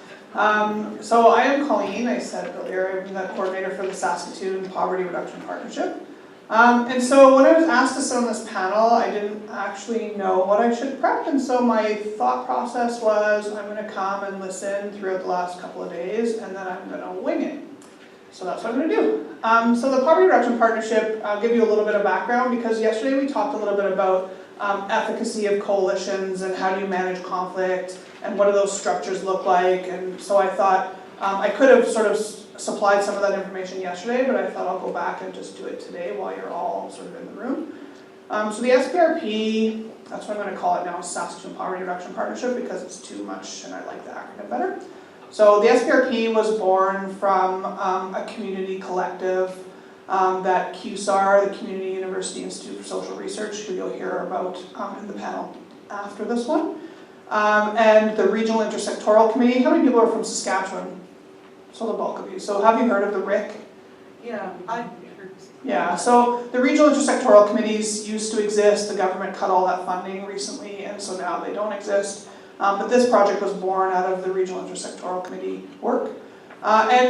So I am Colleen, I said earlier, I'm the coordinator for the Saskatoon Poverty Reduction Partnership. And so when I was asked to sit on this panel, I didn't actually know what I should prep, and so my thought process was I'm going to come and listen throughout the last couple of days, and then I'm going to wing it. So that's what I'm going to do. So the Poverty Reduction Partnership, I'll give you a little bit of background, because yesterday we talked a little bit about efficacy of coalitions and how do you manage conflict and what do those structures look like. And so I thought I could have sort of supplied some of that information yesterday, but I thought I'll go back and just do it today while you're all sort of in the room. So the SPRP, that's what I'm going to call it now, Saskatoon Poverty Reduction Partnership, because it's too much and I like the acronym better. So the SPRP was born from a community collective that QSAR, the Community University Institute for Social Research, who you'll hear about in the panel after this one, and the Regional Intersectoral Committee. How many people are from Saskatchewan? So the bulk of you. So have you heard of the RIC? Yeah, I heard. Yeah, so the Regional Intersectoral Committees used to exist. The government cut all that funding recently, and so now they don't exist. But this project was born out of the Regional Intersectoral Committee work. And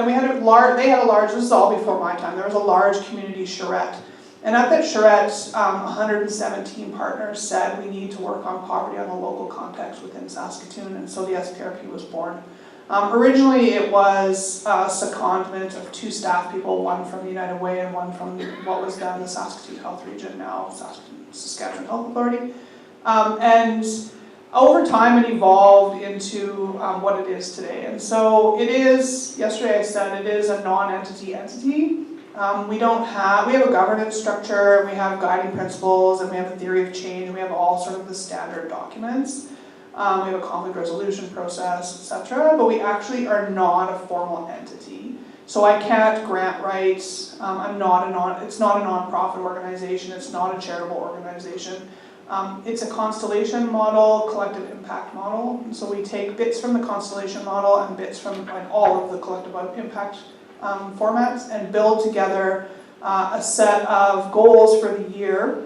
we had they had a large, this is all before my time, there was a large community charrette. And at that charrette, 117 partners said we need to work on poverty on a local context within Saskatoon, and so the SPRP was born. Originally it was a secondment of 2 staff people, one from the United Way and one from what was then the Saskatoon Health Region, now Saskatchewan Health Authority. And over time it evolved into what it is today. And so it is, yesterday I said, it is a non-entity entity. We have a governance structure, we have guiding principles, and we have a theory of change, and we have all sort of the standard documents. We have a conflict resolution process, etc. But we actually are not a formal entity. So I can't grant rights. It's not a non-profit organization. It's not a charitable organization. It's a constellation model, collective impact model. And so we take bits from the constellation model and bits from all of the collective impact formats and build together a set of goals for the year.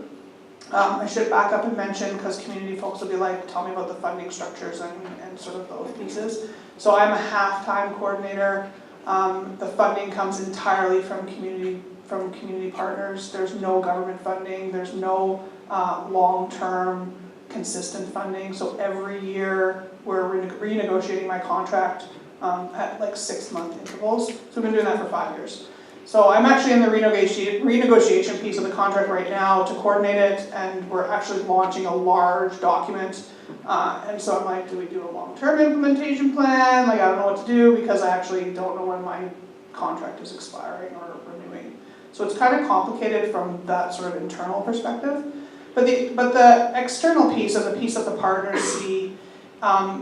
I should back up and mention, because community folks will be like, tell me about the funding structures and sort of those pieces. So I'm a half-time coordinator. The funding comes entirely from community partners. There's no government funding. There's no long-term consistent funding. So every year we're renegotiating my contract at like 6-month intervals. So we've been doing that for 5 years. So I'm actually in the renegotiation piece of the contract right now to coordinate it, and we're actually launching a large document. And so I'm like, do we do a long-term implementation plan? Like, I don't know what to do because I actually don't know when my contract is expiring or renewing. So it's kind of complicated from that sort of internal perspective. But the external piece, and the piece that the partners see,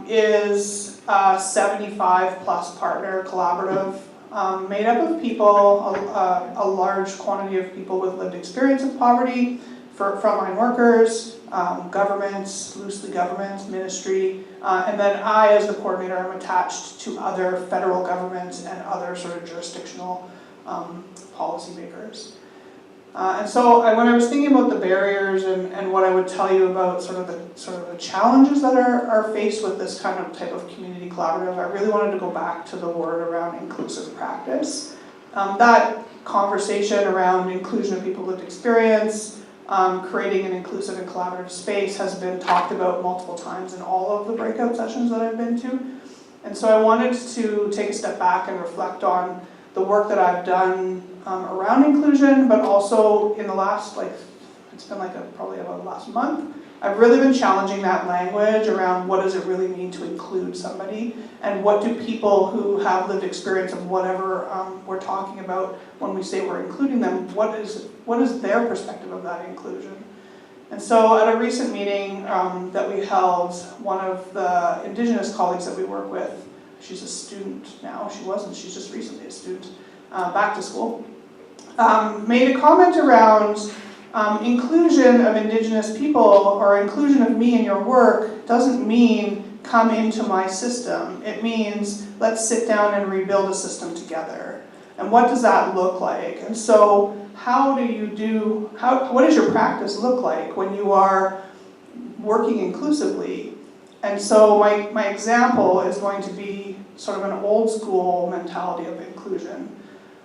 is a 75+ partner collaborative, made up of people, a large quantity of people with lived experience of poverty, for frontline workers, governments, loosely government, ministry, and then I, as the coordinator, am attached to other federal government and other sort of jurisdictional policymakers. And so when I was thinking about the barriers and what I would tell you about sort of the challenges that are faced with this kind of type of community collaborative, I really wanted to go back to the word around inclusive practice. That conversation around inclusion of people with experience, creating an inclusive and collaborative space has been talked about multiple times in all of the breakout sessions that I've been to. And so I wanted to take a step back and reflect on the work that I've done around inclusion, but also in the last, it's been probably about the last month, I've really been challenging that language around what does it really mean to include somebody, and what do people who have lived experience of whatever we're talking about when we say we're including them, what is their perspective of that inclusion? And so at a recent meeting that we held, one of the Indigenous colleagues that we work with, she's a student now, she's just recently a student, back to school, made a comment around inclusion of Indigenous people, or inclusion of me in your work, doesn't mean come into my system. It means let's sit down and rebuild a system together. And what does that look like? And so what does your practice look like when you are working inclusively? And so my example is going to be sort of an old school mentality of inclusion.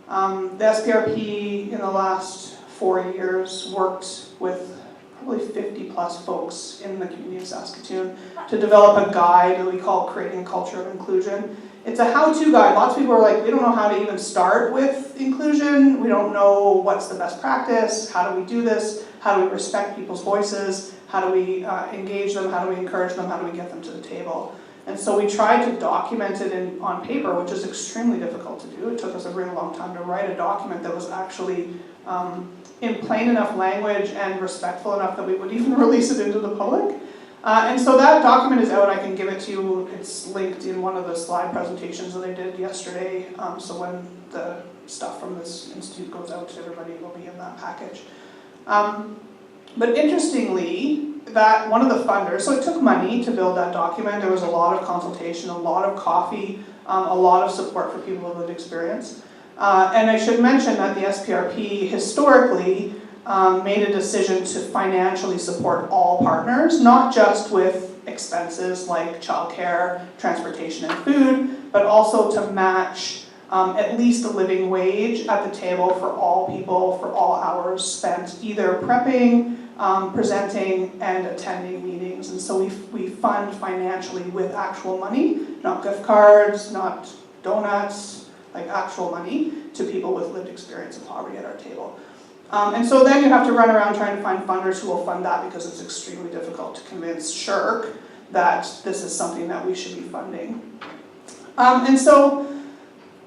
The SPRP in the last 4 years worked with probably 50+ folks in the community of Saskatoon to develop a guide that we call Creating a Culture of Inclusion. It's a how-to guide. Lots of people are like, we don't know how to even start with inclusion. We don't know what's the best practice. How do we do this? How do we respect people's voices? How do we engage them? How do we encourage them? How do we get them to the table? And so we tried to document it on paper, which is extremely difficult to do. It took us a really long time to write a document that was actually in plain enough language and respectful enough that we would even release it into the public. And so that document is out. I can give it to you. It's linked in one of the slide presentations that I did yesterday. So when the stuff from this institute goes out to everybody, it will be in that package. But interestingly, that one of the funders, so it took money to build that document. There was a lot of consultation, a lot of coffee, a lot of support for people with lived experience. And I should mention that the SPRP historically made a decision to financially support all partners, not just with expenses like childcare, transportation, and food, but also to match at least a living wage at the table for all people for all hours spent either prepping, presenting, and attending meetings. And so we fund financially with actual money, not gift cards, not donuts, like actual money to people with lived experience of poverty at our table. And so then you have to run around trying to find funders who will fund that, because it's extremely difficult to convince SHRC that this is something that we should be funding. And so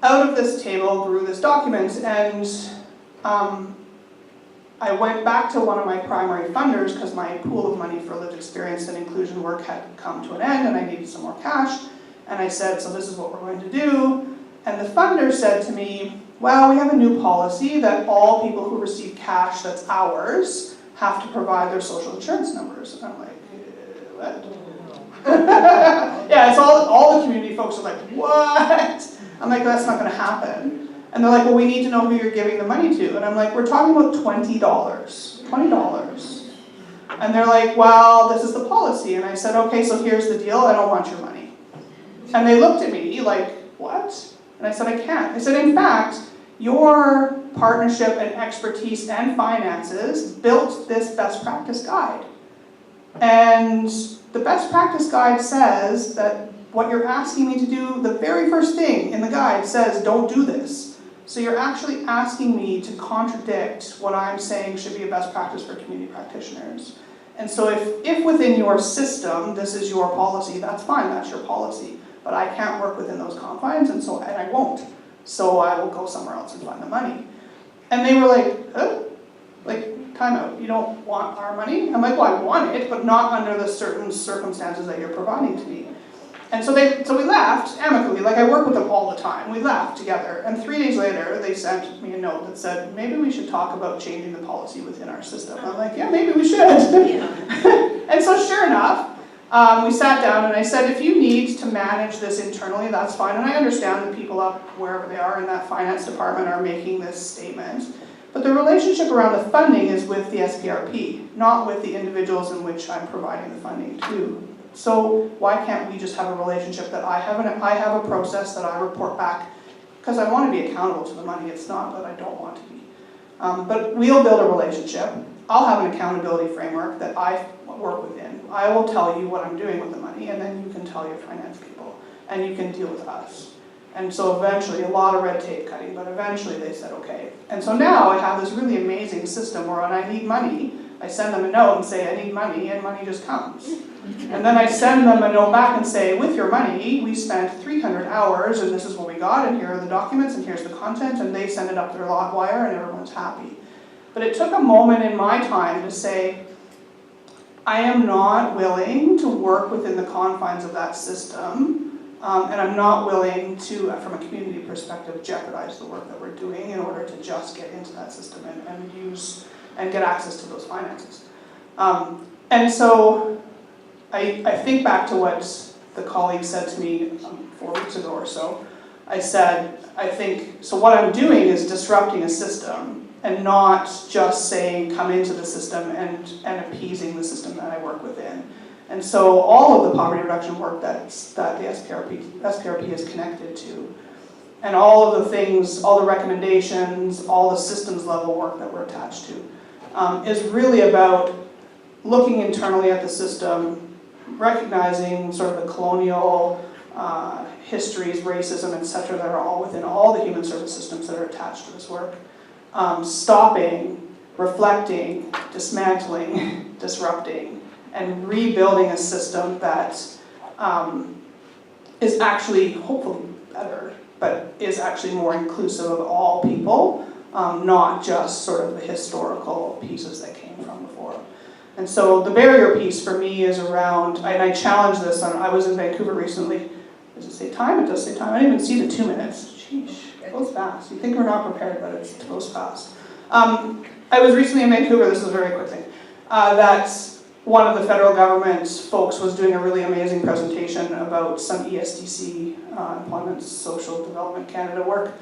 out of this table grew this document, and I went back to one of my primary funders because my pool of money for lived experience and inclusion work had come to an end and I needed some more cash. And I said, so this is what we're going to do. And the funder said to me, well, we have a new policy that all people who receive cash that's ours have to provide their social insurance numbers. And I'm like, what? Yeah, it's all the community folks are like, what? I'm like, that's not going to happen. And they're like, well, we need to know who you're giving the money to. And I'm like, we're talking about $20. $20. And they're like, well, this is the policy. And I said, okay, so here's the deal. I don't want your money. And they looked at me like, what? And I said, I can't. I said, in fact, your partnership and expertise and finances built this best practice guide. And the best practice guide says that what you're asking me to do, the very first thing in the guide says, don't do this. So you're actually asking me to contradict what I'm saying should be a best practice for community practitioners. And so if within your system, this is your policy, that's fine, that's your policy. But I can't work within those confines, and I won't. So I will go somewhere else and find the money. And they were like, huh? Like, time out, you don't want our money? I'm like, well, I want it, but not under the certain circumstances that you're providing to me. And so we left amicably, like I work with them all the time. We left together, and 3 days later, they sent me a note that said, maybe we should talk about changing the policy within our system. I'm like, yeah, maybe we should. And so sure enough, we sat down and I said, if you need to manage this internally, that's fine. And I understand that people up wherever they are in that finance department are making this statement. But the relationship around the funding is with the SPRP, not with the individuals in which I'm providing the funding to. So why can't we just have a relationship that I have a process that I report back, because I want to be accountable to the money. It's not that I don't want to be. But we'll build a relationship. I'll have an accountability framework that I work within. I will tell you what I'm doing with the money, and then you can tell your finance people, and you can deal with us. And so eventually, a lot of red tape cutting, but eventually they said, okay. And so now I have this really amazing system where when I need money, I send them a note and say, I need money, and money just comes. And then I send them a note back and say, with your money, we spent 300 hours, and this is what we got, and here are the documents, and here's the content, and they send it up their log wire, and everyone's happy. But it took a moment in my time to say, I am not willing to work within the confines of that system, and I'm not willing to, from a community perspective, jeopardize the work that we're doing in order to just get into that system and use and get access to those finances. And so I think back to what the colleague said to me 4 weeks ago or so. I said, so what I'm doing is disrupting a system and not just saying come into the system and appeasing the system that I work within. And so all of the poverty reduction work that the SPRP is connected to, and all of the things, all the recommendations, all the systems level work that we're attached to, is really about looking internally at the system, recognizing sort of the colonial histories, racism, etc., that are all within all the human service systems that are attached to this work. Stopping, reflecting, dismantling, disrupting, and rebuilding a system that is actually hopefully better, but is actually more inclusive of all people, not just sort of the historical pieces that came from before. And so the barrier piece for me is around, and I challenge this, I was in Vancouver recently. Does it say time? It does say time. I didn't even see the 2 minutes. Sheesh, it goes fast. You think we're not prepared, but it goes fast. I was recently in Vancouver, this is a very quick thing, that one of the federal government folks was doing a really amazing presentation about some ESDC, Employment Social Development Canada work.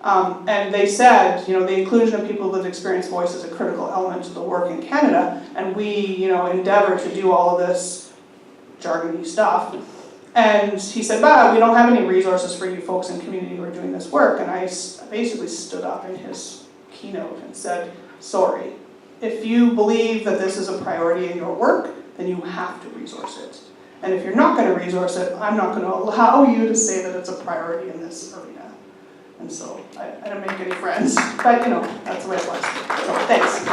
And they said, the inclusion of people with experienced voice is a critical element to the work in Canada, and we, endeavor to do all of this jargony stuff. And he said, we don't have any resources for you folks in community who are doing this work. And I basically stood up in his keynote and said, sorry, if you believe that this is a priority in your work, then you have to resource it. And if you're not going to resource it, I'm not going to allow you to say that it's a priority in this arena. And so I didn't make any friends, but that's the way it was. So thanks.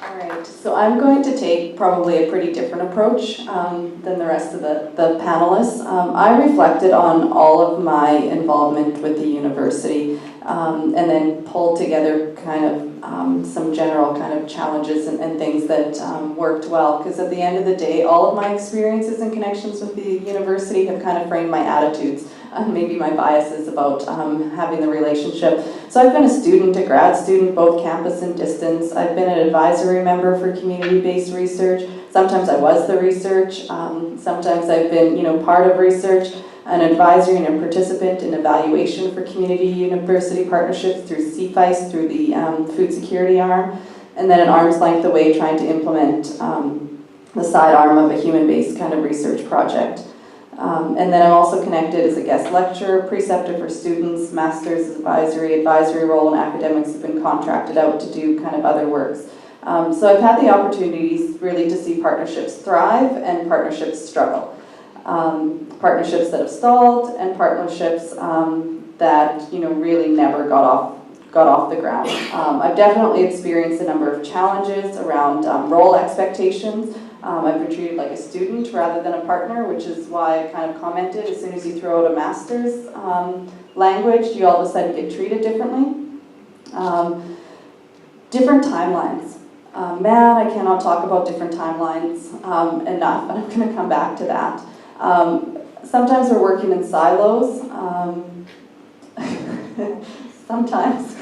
All right, so I'm going to take probably a pretty different approach than the rest of the panelists. I reflected on all of my involvement with the university and then pulled together kind of some general kind of challenges and things that worked well, because at the end of the day, all of my experiences and connections with the university have kind of framed my attitudes, maybe my biases about having the relationship. So I've been a student, a grad student, both campus and distance. I've been an advisory member for community-based research. Sometimes I was the research. Sometimes I've been, part of research, an advisory and a participant in evaluation for community university partnerships through CFICE, through the food security arm, and then an arm's length away trying to implement the side arm of a human-based kind of research project. And then I'm also connected as a guest lecturer, preceptor for students, master's advisory role, and academics have been contracted out to do kind of other works So I've had the opportunities really to see partnerships thrive and partnerships struggle. Partnerships that have stalled and partnerships that really never got off the ground. I've definitely experienced a number of challenges around role expectations. I've been treated like a student rather than a partner, which is why I kind of commented, as soon as you throw out a master's language, you all of a sudden get treated differently. Different timelines. Man, I cannot talk about different timelines enough, and I'm going to come back to that. Sometimes we're working in silos. Sometimes.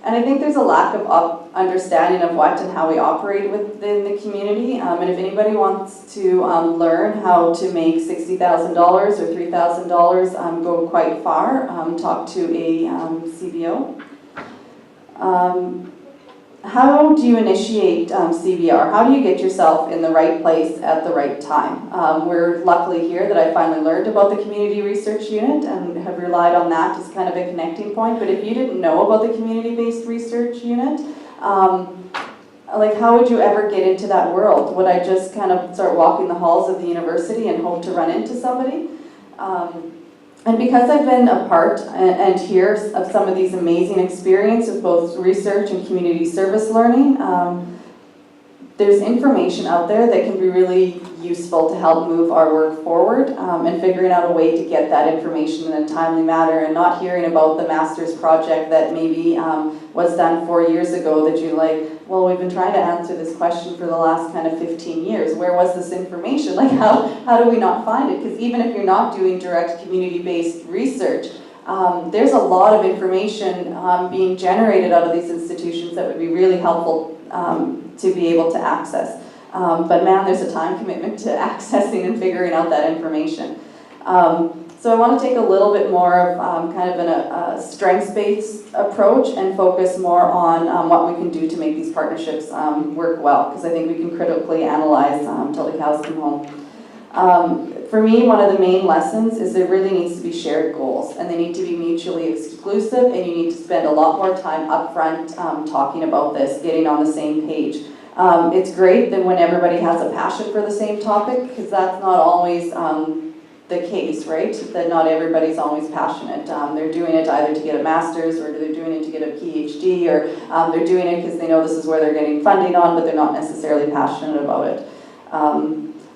And I think there's a lack of understanding of what and how we operate within the community. And if anybody wants to learn how to make $60,000 or $3,000 go quite far, talk to a CBO. How do you initiate CBR? How do you get yourself in the right place at the right time? We're luckily here that I finally learned about the Community Research Unit and have relied on that as kind of a connecting point. But if you didn't know about the Community-Based Research Unit, how would you ever get into that world? Would I just kind of start walking the halls of the university and hope to run into somebody? And because I've been a part and here of some of these amazing experiences, both research and community service learning, there's information out there that can be really useful to help move our work forward and figuring out a way to get that information in a timely manner and not hearing about the master's project that maybe was done 4 years ago that you're like, well, we've been trying to answer this question for the last kind of 15 years. Where was this information? Like, how do we not find it? Because even if you're not doing direct community-based research, there's a lot of information being generated out of these institutions that would be really helpful to be able to access. But man, there's a time commitment to accessing and figuring out that information. So I want to take a little bit more of kind of a strengths-based approach and focus more on what we can do to make these partnerships work well, because I think we can critically analyze till the cows come home. For me, one of the main lessons is there really needs to be shared goals, and they need to be mutually exclusive, and you need to spend a lot more time upfront talking about this, getting on the same page. It's great that when everybody has a passion for the same topic, because that's not always the case, right? That not everybody's always passionate. They're doing it either to get a master's, or they're doing it to get a PhD, or they're doing it because they know this is where they're getting funding on, but they're not necessarily passionate about it.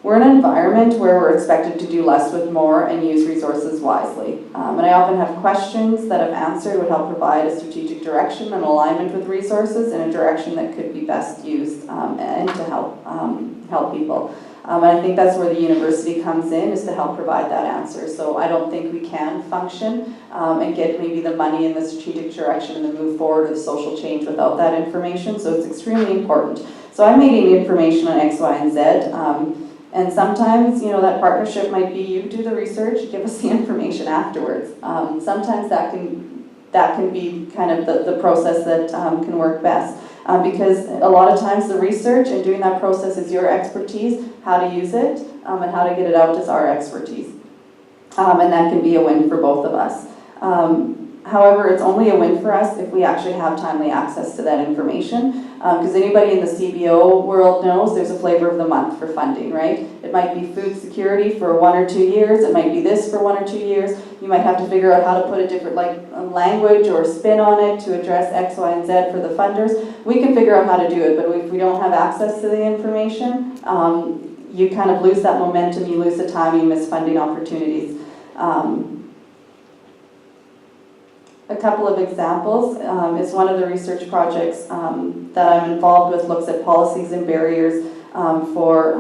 We're in an environment where we're expected to do less with more and use resources wisely. And I often have questions that, if answered, would help provide a strategic direction and alignment with resources in a direction that could be best used and to help people. And I think that's where the university comes in, is to help provide that answer. So I don't think we can function and get maybe the money in the strategic direction and then move forward with social change without that information. So it's extremely important. So I'm needing information on X, Y, and Z. And sometimes, that partnership might be you do the research, give us the information afterwards. Sometimes that can be kind of the process that can work best. Because a lot of times the research and doing that process is your expertise. How to use it and how to get it out is our expertise. And that can be a win for both of us. However, it's only a win for us if we actually have timely access to that information. Because anybody in the CBO world knows there's a flavor of the month for funding, right? It might be food security for 1 or 2 years. It might be this for 1 or 2 years. You might have to figure out how to put a different language or spin on it to address X, Y, and Z for the funders. We can figure out how to do it, but if we don't have access to the information, you kind of lose that momentum, you lose the time, you miss funding opportunities. A couple of examples is one of the research projects that I'm involved with looks at policies and barriers for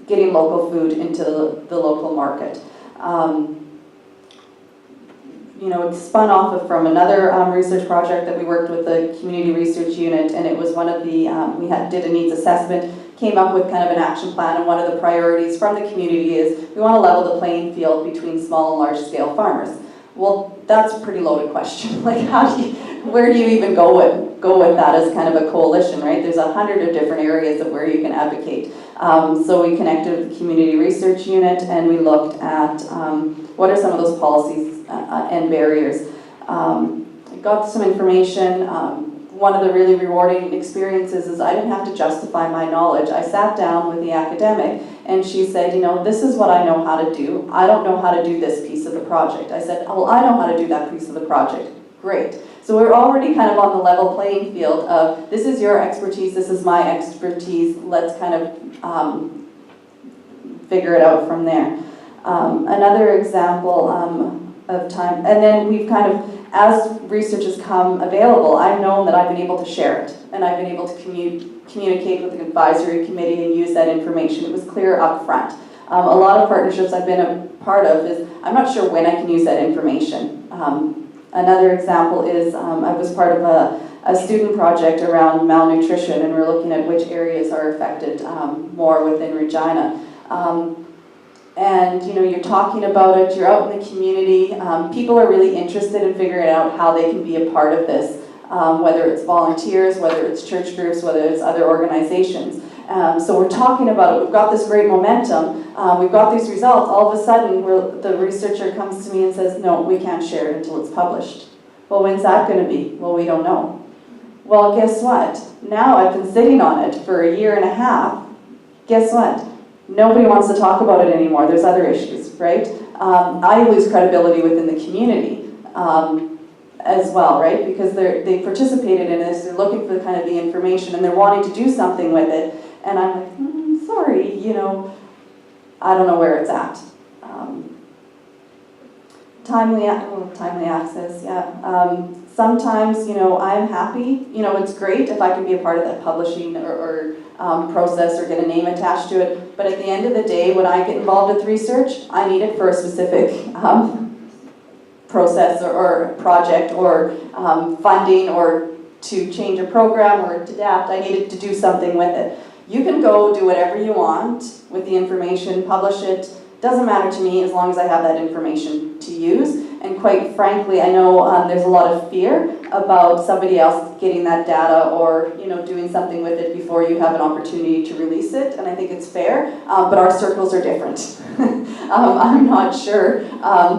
getting local food into the local market. It's spun off from another research project that we worked with the Community Research Unit, and it was one of the, did a needs assessment, came up with kind of an action plan, and one of the priorities from the community is we want to level the playing field between small and large scale farmers. Well, that's a pretty loaded question. Like, where do you even go with that as kind of a coalition, right? There's 100 of different areas of where you can advocate. So we connected with the Community Research Unit, and we looked at what are some of those policies and barriers. Got some information. one of the really rewarding experiences is I didn't have to justify my knowledge. I sat down with the academic and she said, you know, this is what I know how to do. I don't know how to do this piece of the project. I said, oh, well, I know how to do that piece of the project. Great. So we're already kind of on the level playing field of this is your expertise, this is my expertise. Let's kind of figure it out from there. Another example of time, and then we've kind of, as research has come available, I've known that I've been able to share it, and I've been able to communicate with the advisory committee and use that information. It was clear up front. A lot of partnerships I've been a part of is, I'm not sure when I can use that information. Another example is, I was part of a student project around malnutrition, and we're looking at which areas are affected more within Regina. And you know, you're talking about it, you're out in the community, people are really interested in figuring out how they can be a part of this, whether it's volunteers, whether it's church groups, whether it's other organizations. So we're talking about it, we've got this great momentum, we've got these results, all of a sudden the researcher comes to me and says, no, we can't share it until it's published. Well, when's that going to be? Well, we don't know. Well, guess what? Now I've been sitting on it for a year and a half. Guess what? Nobody wants to talk about it anymore. There's other issues, right? I lose credibility within the community as well, right? Because they participated in this, they're looking for kind of the information and they're wanting to do something with it. And I'm like, sorry, you know, I don't know where it's at. Timely access, yeah. Sometimes, you know, I'm happy, you know, it's great if I can be a part of that publishing or process or get a name attached to it, but at the end of the day, when I get involved with research, I need it for a specific process or project or funding or to change a program or to adapt. I needed to do something with it. You can go do whatever you want with the information, publish it, doesn't matter to me as long as I have that information to use. And quite frankly, I know there's a lot of fear about somebody else getting that data or, you know, doing something with it before you have an opportunity to release it. And I think it's fair, but our circles are different. I'm not sure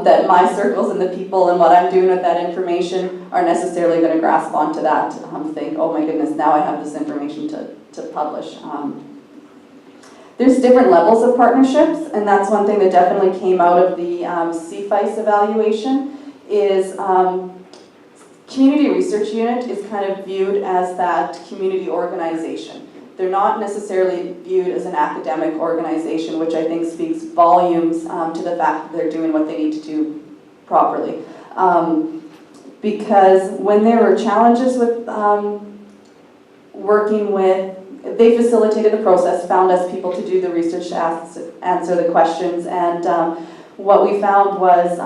that my circles and the people and what I'm doing with that information are necessarily going to grasp onto that. Think, oh my goodness, now I have this information to publish. There's different levels of partnerships, and that's one thing that definitely came out of the CFICE evaluation, is community research unit is kind of viewed as that community organization. They're not necessarily viewed as an academic organization, which I think speaks volumes to the fact that they're doing what they need to do properly. Because when there were challenges with working with, they facilitated the process, found us people to do the research, to answer the questions, and what we found was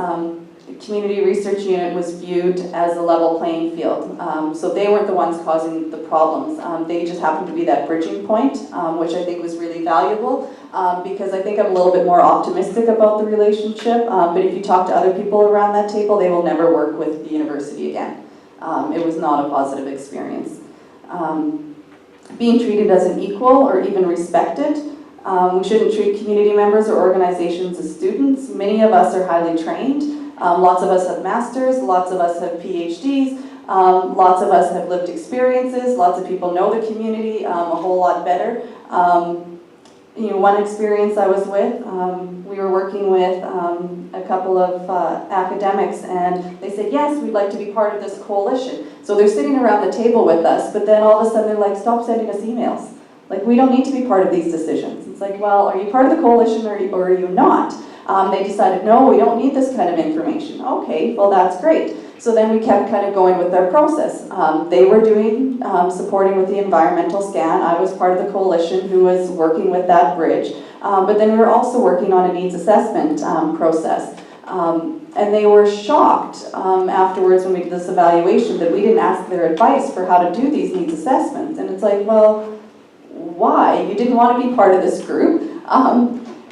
the community research unit was viewed as a level playing field. So they weren't the ones causing the problems. They just happened to be that bridging point, which I think was really valuable, because I think I'm a little bit more optimistic about the relationship, but if you talk to other people around that table, they will never work with the university again. It was not a positive experience. Being treated as an equal or even respected. We shouldn't treat community members or organizations as students. Many of us are highly trained. Lots of us have masters, lots of us have PhDs, lots of us have lived experiences, lots of people know the community a whole lot better. You know, one experience I was with, we were working with a couple of academics, and they said, yes, we'd like to be part of this coalition. So they're sitting around the table with us, but then all of a sudden they're like, stop sending us emails. Like, we don't need to be part of these decisions. It's like, well, are you part of the coalition or are you not? They decided, no, we don't need this kind of information. Okay, well, that's great. So then we kept kind of going with their process. They were doing, supporting with the environmental scan. I was part of the coalition who was working with that bridge. But then we were also working on a needs assessment process. And they were shocked afterwards when we did this evaluation that we didn't ask their advice for how to do these needs assessments. And it's like, well, why? You didn't want to be part of this group.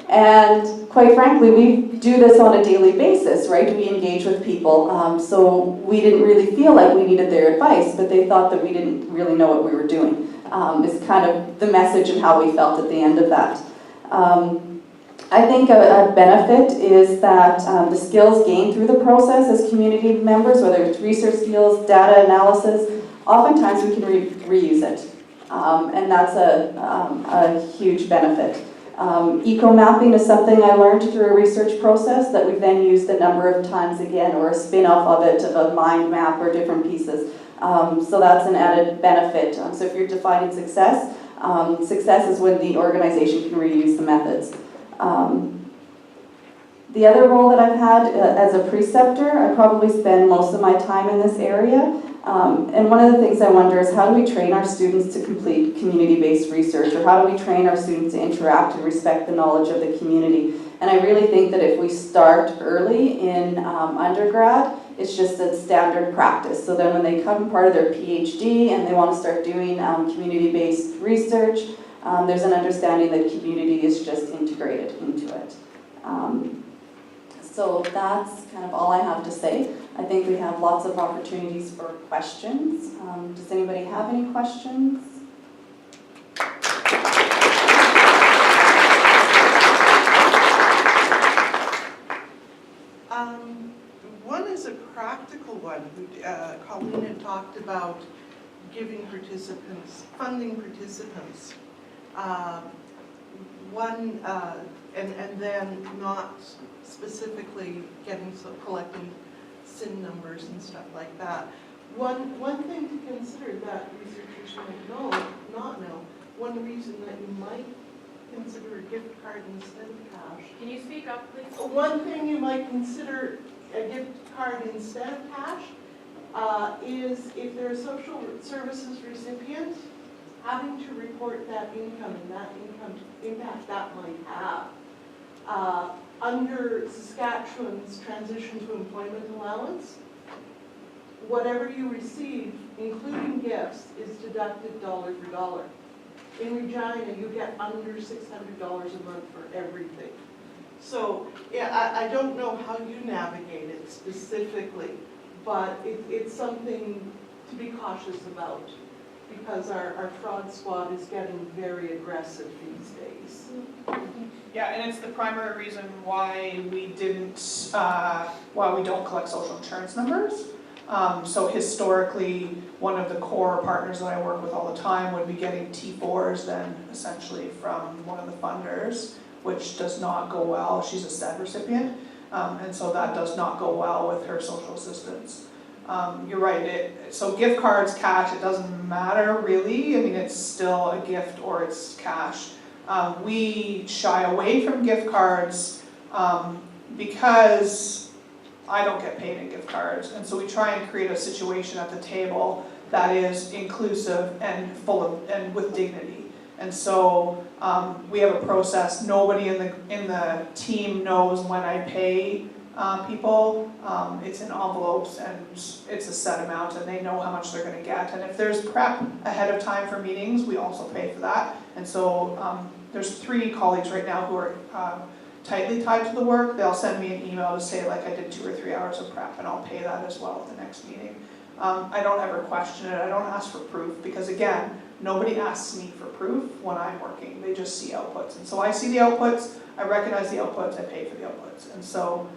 And quite frankly, we do this on a daily basis, right? We engage with people. So we didn't really feel like we needed their advice, but they thought that we didn't really know what we were doing. Is kind of the message and how we felt at the end of that. I think a benefit is that the skills gained through the process as community members, whether it's research skills, data analysis, oftentimes we can reuse it. And that's a huge benefit. Eco-mapping is something I learned through a research process that we've then used a number of times again, or a spin-off of it, of a mind map or different pieces. So that's an added benefit. So if you're defining success, success is when the organization can reuse the methods. The other role that I've had as a preceptor, I probably spend most of my time in this area. And one of the things I wonder is, how do we train our students to complete community-based research, or how do we train our students to interact and respect the knowledge of the community? And I really think that if we start early in undergrad, it's just a standard practice. So then when they come part of their PhD and they want to start doing community-based research, there's an understanding that community is just integrated into it. So that's kind of all I have to say. I think we have lots of opportunities for questions. Does anybody have any questions? One is a practical one. Colleen had talked about giving participants, funding participants. And then not specifically collecting SIN numbers and stuff like that. One thing to consider that researchers might not know, one reason that you might consider a gift card instead of cash. Can you speak up, please? One thing you might consider a gift card instead of cash is if they're a social services recipient, having to report that income and that income impact that might have. Under Saskatchewan's transition to employment allowance, whatever you receive, including gifts, is deducted dollar for dollar. In Regina, you get under $600 a month for everything. So, yeah, I don't know how you navigate it specifically, but it's something to be cautious about, because our fraud squad is getting very aggressive these days. Yeah, and it's the primary reason why we don't collect social insurance numbers. So historically, one of the core partners that I work with all the time would be getting T4s then essentially from one of the funders, which does not go well. She's a SED recipient, and so that does not go well with her social assistance. You're right, so gift cards, cash, it doesn't matter really. I mean, it's still a gift or it's cash. We shy away from gift cards because I don't get paid in gift cards, and so we try and create a situation at the table that is inclusive and and with dignity. And so we have a process. Nobody in the team knows when I pay people. It's in envelopes and it's a set amount, and they know how much they're going to get. And if there's prep ahead of time for meetings, we also pay for that. And so there's 3 colleagues right now who are tightly tied to the work. They'll send me an email to say, like, I did 2 or 3 hours of prep, and I'll pay that as well at the next meeting. I don't ever question it. I don't ask for proof because, again, nobody asks me for proof when I'm working. They just see outputs. And so I see the outputs, I recognize the outputs, I pay for the outputs. And so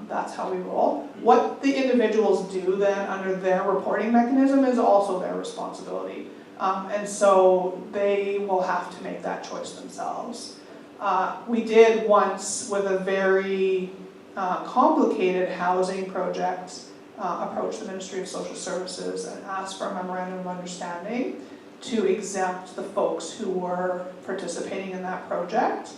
that's how we roll. What the individuals do then under their reporting mechanism is also their responsibility. And so they will have to make that choice themselves. We did once with a very complicated housing project approach the Ministry of Social Services and ask for a memorandum of understanding to exempt the folks who were participating in that project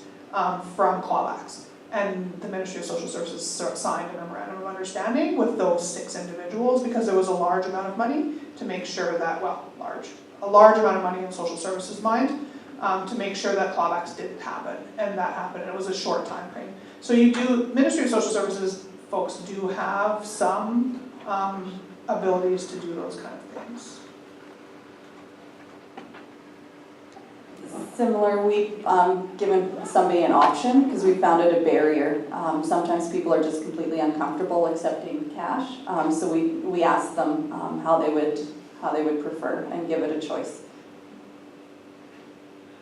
from clawbacks. And the Ministry of Social Services signed a memorandum of understanding with those 6 individuals because there was a large amount of money to make sure that, a large amount of money in social services mind to make sure that clawbacks didn't happen, and that happened, and it was a short time frame. So Ministry of Social Services folks do have some abilities to do those kind of things. Similar, we've given somebody an option because we found it a barrier. Sometimes people are just completely uncomfortable accepting cash, so we asked them how they would prefer and give it a choice.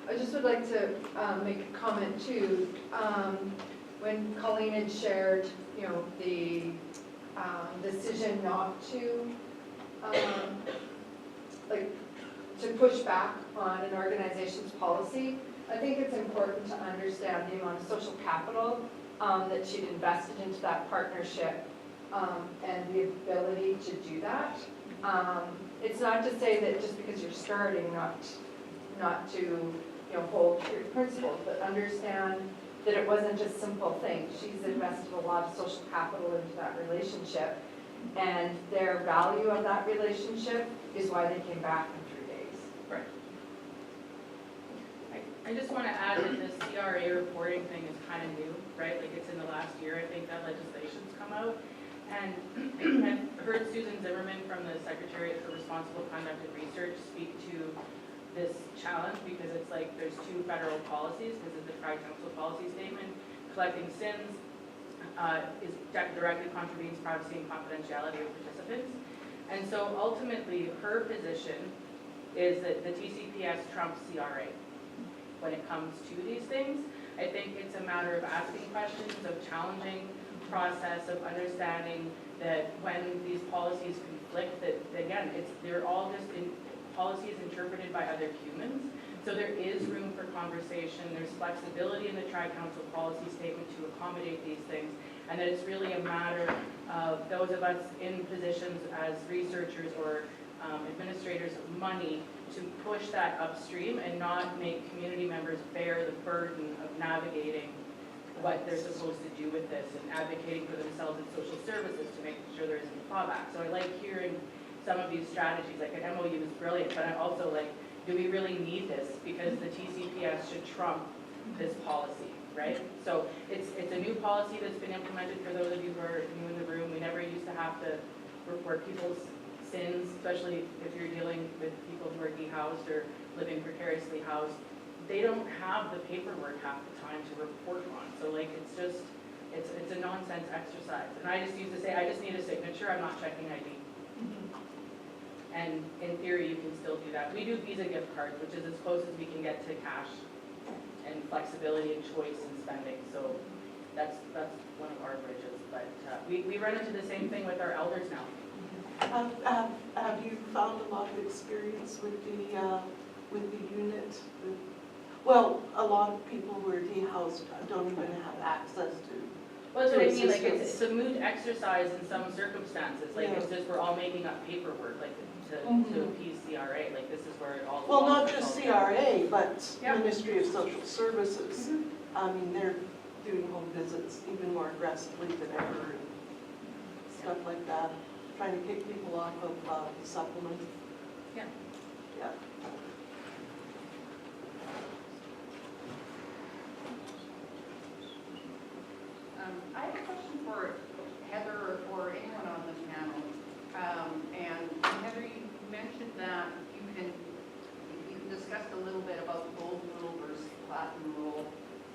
I just would like to make a comment too. When Colleen had shared, the decision not to like, to push back on an organization's policy, I think it's important to understand the amount of social capital that she'd invested into that partnership and the ability to do that. It's not to say that just because you're starting, not to hold to your principles, but understand that it wasn't a simple thing. She's invested a lot of social capital into that relationship, and their value of that relationship is why they came back in 3 days. Right. I just want to add that the CRA reporting thing is kind of new, right? Like it's in the last year, I think that legislation's come out. And I've heard Susan Zimmerman from the Secretariat for Responsible Conduct and Research speak to this challenge because it's like there's two federal policies because of the Tri-Council policy statement. Collecting SINs directly contravenes privacy and confidentiality of participants. And so ultimately her position is that the TCPS trumps CRA when it comes to these things. I think it's a matter of asking questions, of challenging process, of understanding that when these policies conflict, that again, they're all just policies interpreted by other humans. So there is room for conversation. There's flexibility in the Tri-Council policy statement to accommodate these things, and that it's really a matter of those of us in positions as researchers or administrators of money to push that upstream and not make community members bear the burden of navigating what they're supposed to do with this and advocating for themselves in social services to make sure there isn't a clawback. So I like hearing some of these strategies, like an MOU is brilliant, but I also like, do we really need this? Because the TCPS should trump this policy, right? So it's a new policy that's been implemented for those of you who are new in the room. We never used to have to report people's sins, especially if you're dealing with people who are dehoused or living precariously housed. They don't have the paperwork half the time to report on. So like it's a nonsense exercise. And I just used to say, I just need a signature, I'm not checking ID. And in theory, you can still do that. We do Visa gift cards, which is as close as we can get to cash and flexibility and choice in spending. So that's one of our bridges. But we run into the same thing with our elders now. Have you found a lot of experience with the unit? Well, a lot of people who are dehoused don't even have access to. Well, that's what I mean. Like it's a moot exercise in some circumstances. Like it's just we're all making up paperwork, like to appease CRA. Like this is where it all. Well, not just CRA, but Ministry of Social Services. I mean, they're doing home visits even more aggressively than ever, and stuff like that. Trying to kick people off of the supplement. Yeah. Yeah. I have a question for Heather or anyone on the panel. And Heather, you mentioned that you discussed a little bit about the gold rule versus platinum rule,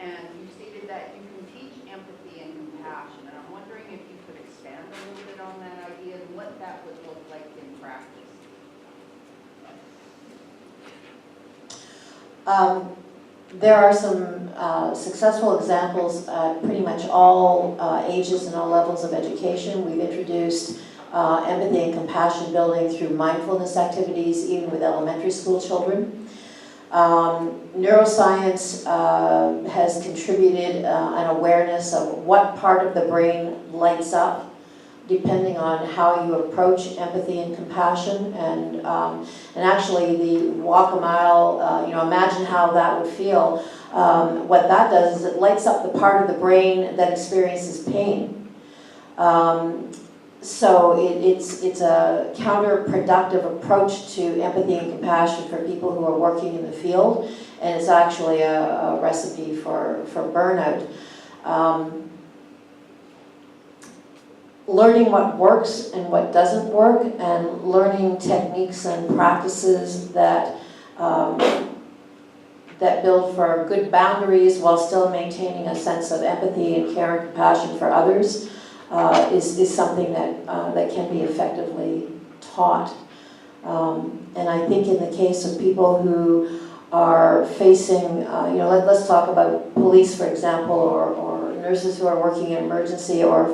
and you stated that you can teach empathy and compassion. And I'm wondering if you could expand a little bit on that idea and what that would look like in practice. There are some successful examples at pretty much all ages and all levels of education. We've introduced empathy and compassion building through mindfulness activities, even with elementary school children. Neuroscience has contributed an awareness of what part of the brain lights up depending on how you approach empathy and compassion, and actually the walk a mile, imagine how that would feel. What that does is it lights up the part of the brain that experiences pain. So it's a counterproductive approach to empathy and compassion for people who are working in the field, and it's actually a recipe for burnout. Learning what works and what doesn't work, and learning techniques and practices that build for good boundaries while still maintaining a sense of empathy and care and compassion for others is something that can be effectively taught. And I think in the case of people who are facing, let's talk about police, for example, or nurses who are working in emergency, or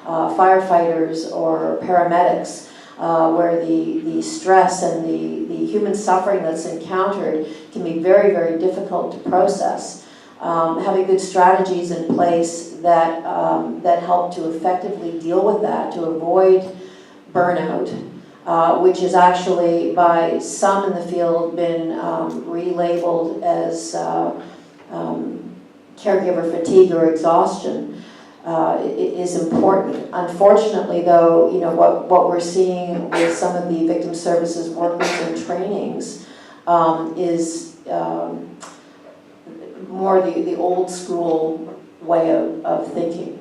firefighters or paramedics. where the stress and the human suffering that's encountered can be very, very difficult to process. Having good strategies in place that, that help to effectively deal with that, to avoid burnout, which is actually by some in the field been relabeled as caregiver fatigue or exhaustion, is important. Unfortunately, though, you know, what we're seeing with some of the victim services workers and trainings is more the old school way of thinking,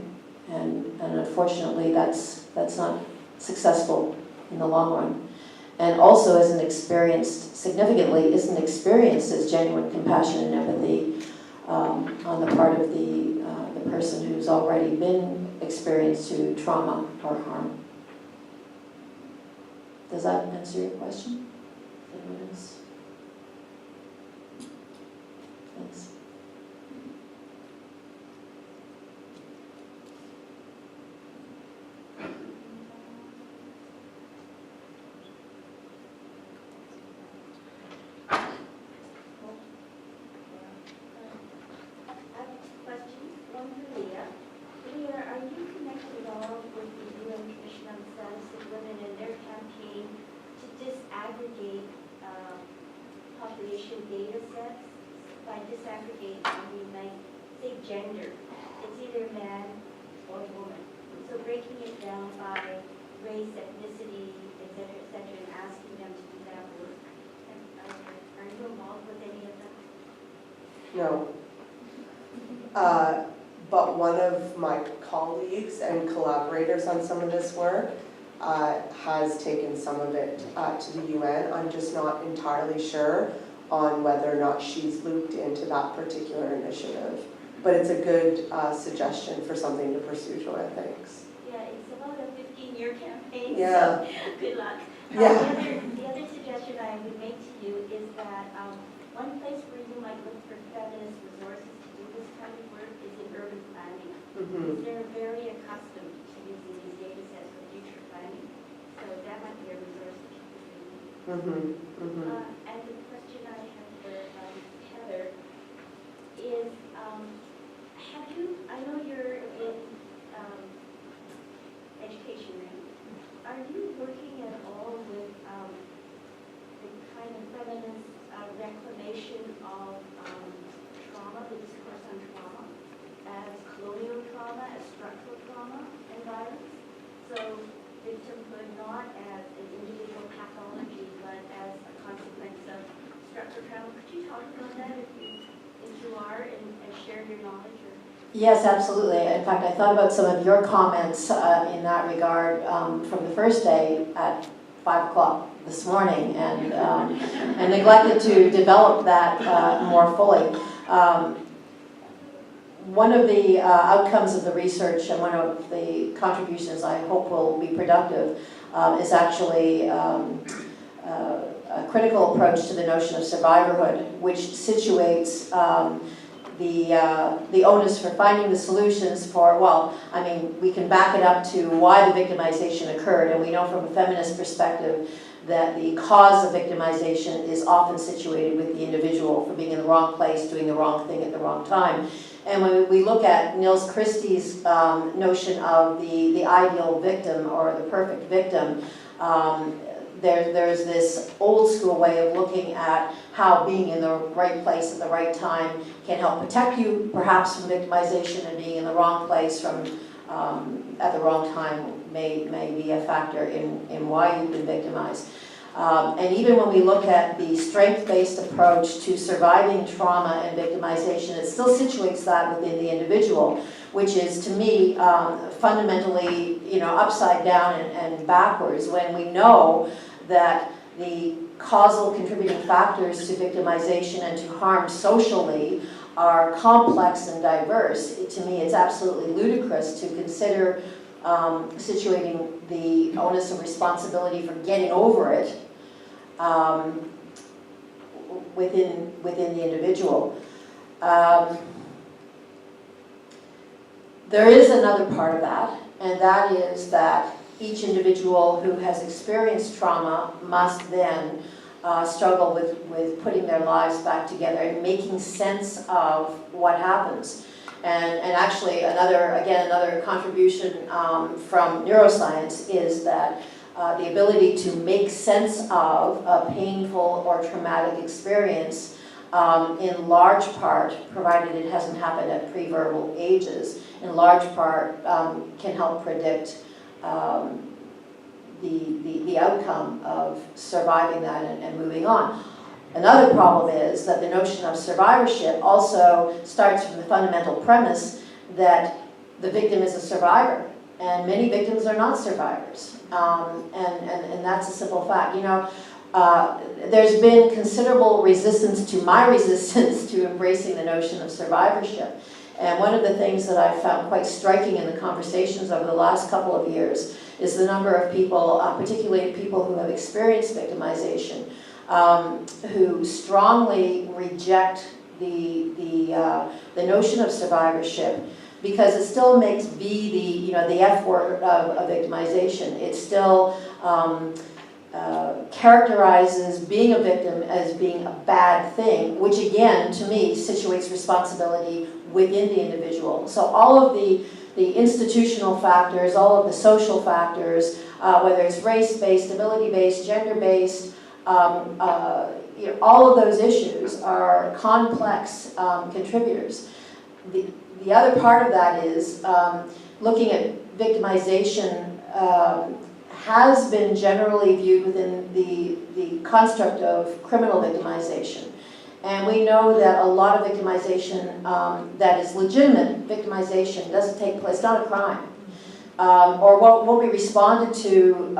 and unfortunately that's not successful in the long run, and also isn't experienced as genuine compassion and empathy on the part of the person who's already been experienced to trauma or harm. Does that answer your question? Anyone else? Thanks. One for Leah. Leah, are you connected at all with the UN Commission on the Status of Women and their campaign to disaggregate population data sets? By disaggregate, I mean, like, say gender. It's either man or woman. So breaking it down by race, ethnicity, et cetera, and asking them to do that work. Are you involved with any of that? No. But one of my colleagues and collaborators on some of this work has taken some of it to the UN. I'm just not entirely sure on whether or not she's looped into that particular initiative. But it's a good suggestion for something to pursue, Joanne, thanks. Yeah, it's about a 15-year campaign, Yeah. so good luck. Yeah. The other suggestion I would make to you is that one place where you might look for feminist resources to do this kind of work is in urban planning. Mm-hmm. They're very accustomed to using these data sets for future planning, so that might be a resource that you could use. Mm-hmm. Mm-hmm. And the question I have for Heather is, I know you're in education, right? Are you working at all with the kind of feminist reclamation of trauma, the discourse on trauma, as colonial trauma, as structural trauma and violence? So victimhood not as an individual pathology, but as a consequence of structural trauma. Could you talk about that if you are and share your knowledge? Or? Yes, absolutely. In fact, I thought about some of your comments in that regard from the first day at 5 o'clock this morning, and neglected to develop that more fully. One of the outcomes of the research and one of the contributions I hope will be productive is actually a critical approach to the notion of survivorhood, which situates the onus for finding the solutions for, well, I mean, we can back it up to why the victimization occurred, and we know from a feminist perspective that the cause of victimization is often situated with the individual for being in the wrong place, doing the wrong thing at the wrong time. And when we look at Nils Christie's notion of the ideal victim or the perfect victim, there's this old school way of looking at how being in the right place at the right time can help protect you perhaps from victimization, and being in the wrong place from at the wrong time may be a factor in why you've been victimized. And even when we look at the strength-based approach to surviving trauma and victimization, it still situates that within the individual, which is, to me, fundamentally, upside down and backwards, when we know that the causal contributing factors to victimization and to harm socially are complex and diverse. To me, it's absolutely ludicrous to consider situating the onus of responsibility for getting over it within the individual. There is another part of that, and that is that each individual who has experienced trauma must then struggle with putting their lives back together and making sense of what happens. And actually another contribution from neuroscience is that the ability to make sense of a painful or traumatic experience in large part, provided it hasn't happened at pre-verbal ages, in large part can help predict the outcome of surviving that and moving on. Another problem is that the notion of survivorship also starts from the fundamental premise that the victim is a survivor, and many victims are not survivors, and that's a simple fact. You know, there's been considerable resistance to my resistance to embracing the notion of survivorship. And one of the things that I've found quite striking in the conversations over the last couple of years is the number of people, particularly people who have experienced victimization, who strongly reject the notion of survivorship, because it still makes the F word of victimization. It still characterizes being a victim as being a bad thing, which again, to me, situates responsibility within the individual. So all of the institutional factors, all of the social factors, whether it's race-based, ability-based, gender-based, all of those issues are complex contributors. The other part of that is looking at victimization has been generally viewed within the construct of criminal victimization. And we know that a lot of victimization that is legitimate victimization doesn't take place, not a crime, or won't be responded to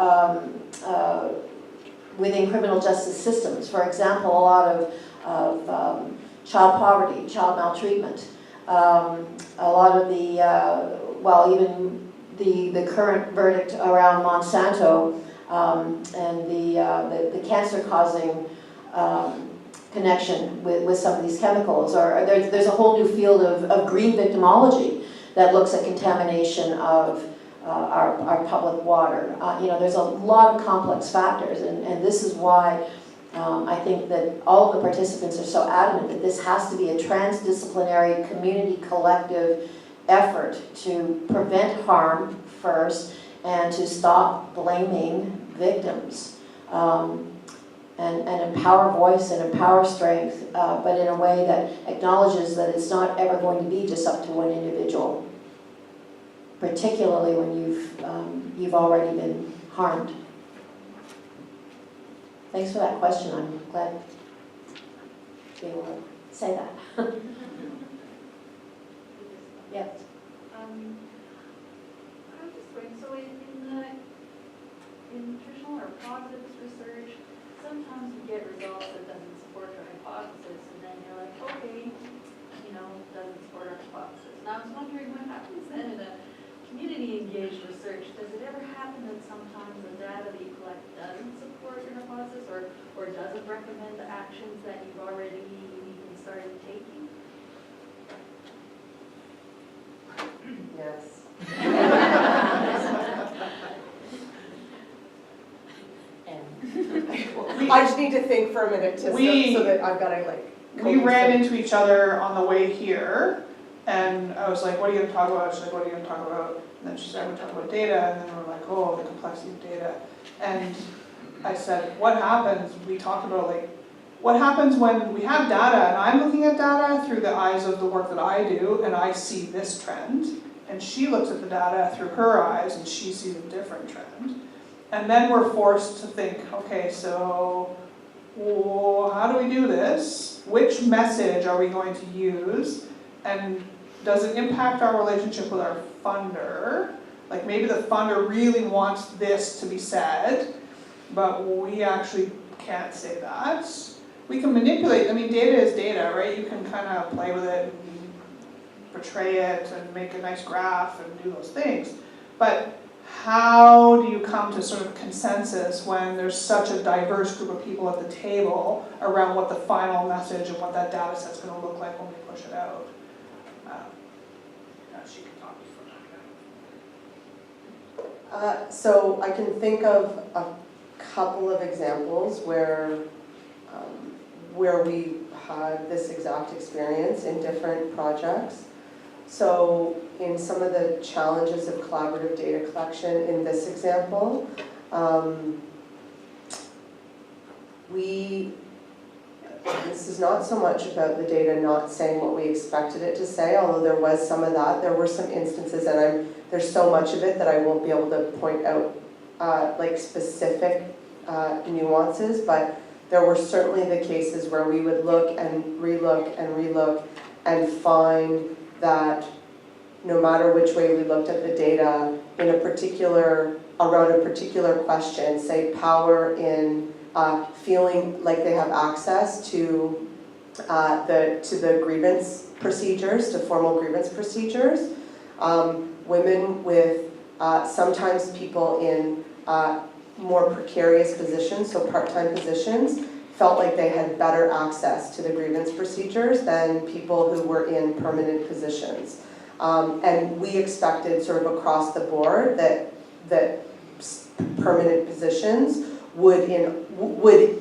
within criminal justice systems. For example, a lot of child poverty, child maltreatment, a lot of even the current verdict around Monsanto and the cancer-causing connection with some of these chemicals, or there's a whole new field of green victimology that looks at contamination of our public water. There's a lot of complex factors, and this is why I think that all of the participants are so adamant that this has to be a transdisciplinary, community, collective effort to prevent harm first and to stop blaming victims. And empower voice and empower strength, but in a way that acknowledges that it's not ever going to be just up to one individual, particularly when you've already been harmed. Thanks for that question. I'm glad to be able to say that. Yeah. I'm just wondering, so in nutritional or positivist research, sometimes we get results that doesn't support our hypothesis, and then you're like, okay, doesn't support our hypothesis. Now I was wondering what happens then in a community-engaged research. Does it ever happen that sometimes the data that you collect doesn't support your hypothesis, or doesn't recommend the actions that you've already even started taking? Yes. I just need to think for a minute so that I've got to We ran into each other on the way here, and I was like, what are you going to talk about? She's like, what are you going to talk about? And then she said, we're talking about data, and then we're like, oh, the complexity of data. And I said, what happens? We talked about what happens when we have data, and I'm looking at data through the eyes of the work that I do, and I see this trend, and she looks at the data through her eyes, and she sees a different trend. And then we're forced to think, okay, so how do we do this? Which message are we going to use? And does it impact our relationship with our funder? Like maybe the funder really wants this to be said, but we actually can't say that. We can manipulate, data is data, right? You can kind of play with it and portray it and make a nice graph and do those things. But how do you come to sort of consensus when there's such a diverse group of people at the table around what the final message and what that data set's going to look like when we push it out? She can talk to you So I can think of a couple of examples where we had this exact experience in different projects. So in some of the challenges of collaborative data collection in this example, this is not so much about the data not saying what we expected it to say, although there was some of that. There were some instances, and there's so much of it that I won't be able to point out like specific nuances, but there were certainly the cases where we would look and relook and find that no matter which way we looked at the data in around a particular question, say power in feeling like they have access to the grievance procedures, to formal grievance procedures. Women with sometimes people in more precarious positions, so part-time positions, felt like they had better access to the grievance procedures than people who were in permanent positions. And we expected sort of across the board that permanent positions would,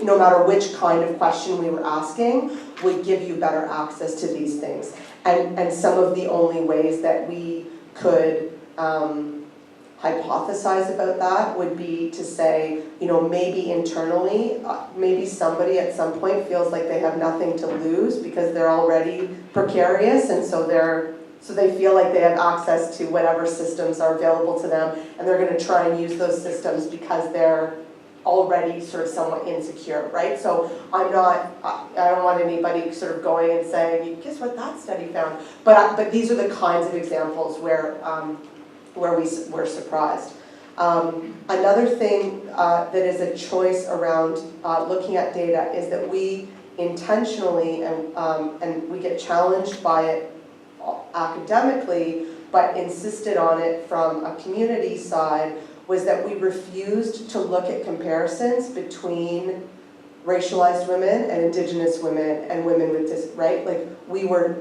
no matter which kind of question we were asking, would give you better access to these things. And some of the only ways that we could hypothesize about that would be to say, maybe internally, maybe somebody at some point feels like they have nothing to lose because they're already precarious, and so they feel like they have access to whatever systems are available to them, and they're going to try and use those systems because they're already sort of somewhat insecure, right? So I don't want anybody sort of going and saying, guess what that study found? But these are the kinds of examples where we were surprised. Another thing that is a choice around looking at data is that we intentionally, and we get challenged by it academically, but insisted on it from a community side, was that we refused to look at comparisons between racialized women and Indigenous women and women with right? Like we didn't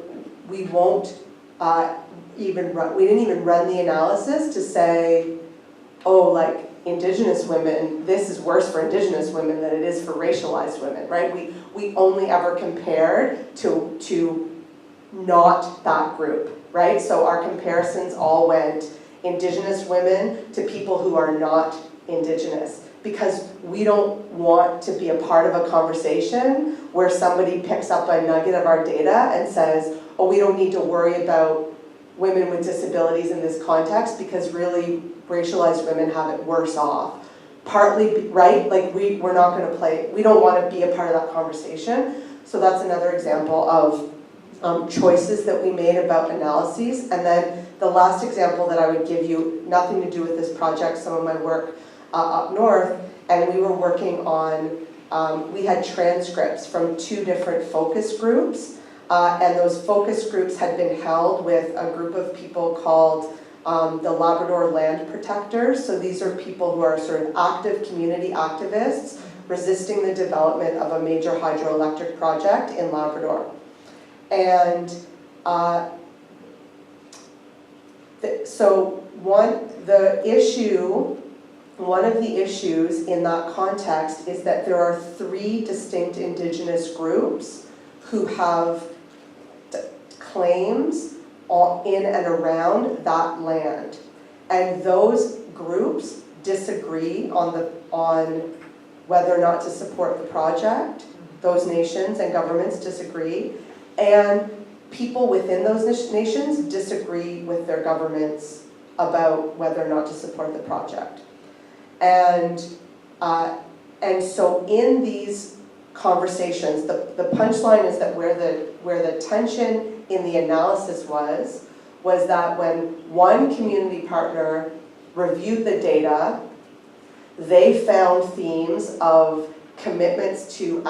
even run the analysis to say, oh, like Indigenous women, this is worse for Indigenous women than it is for racialized women, right? We only ever compared to not that group, right? So our comparisons all went Indigenous women to people who are not Indigenous, because we don't want to be a part of a conversation where somebody picks up a nugget of our data and says, oh, we don't need to worry about women with disabilities in this context because really racialized women have it worse off. Partly, right, like we're not going to play, we don't want to be a part of that conversation. So that's another example of choices that we made about analyses. And then the last example that I would give you, nothing to do with this project, some of my work up north, and we were working on, we had transcripts from 2 different focus groups, and those focus groups had been held with a group of people called the Labrador Land Protectors. So these are people who are sort of active community activists resisting the development of a major hydroelectric project in Labrador. And so one of the issues in that context is that there are 3 distinct Indigenous groups who have claims in and around that land. And those groups disagree on whether or not to support the project. Those nations and governments disagree. And people within those nations disagree with their governments about whether or not to support the project. And so in these conversations, the punchline is that where the tension in the analysis was that when one community partner reviewed the data, they found themes of commitments to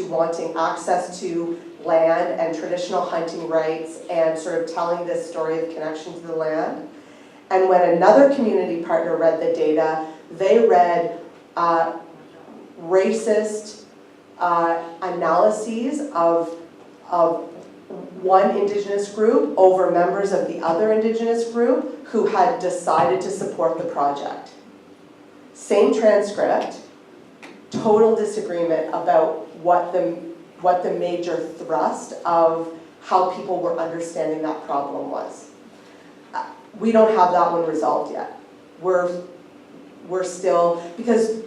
wanting access to land and traditional hunting rights and sort of telling this story of connection to the land. And when another community partner read the data, they read racist analyses of one Indigenous group over members of the other Indigenous group who had decided to support the project. Same transcript, total disagreement about what the major thrust of how people were understanding that problem was. We don't have that one resolved yet. We're still, because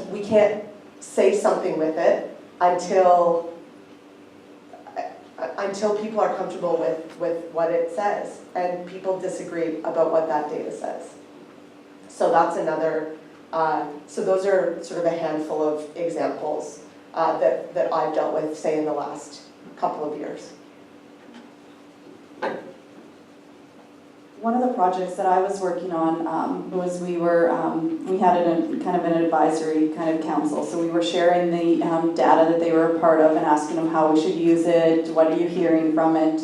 we can't say something with it until people are comfortable with what it says, and people disagree about what that data says. So that's another, so those are sort of a handful of examples that I've dealt with, say, in the last couple of years. One of the projects that I was working on was we had kind of an advisory kind of council. So we were sharing the data that they were a part of and asking them how we should use it, what are you hearing from it,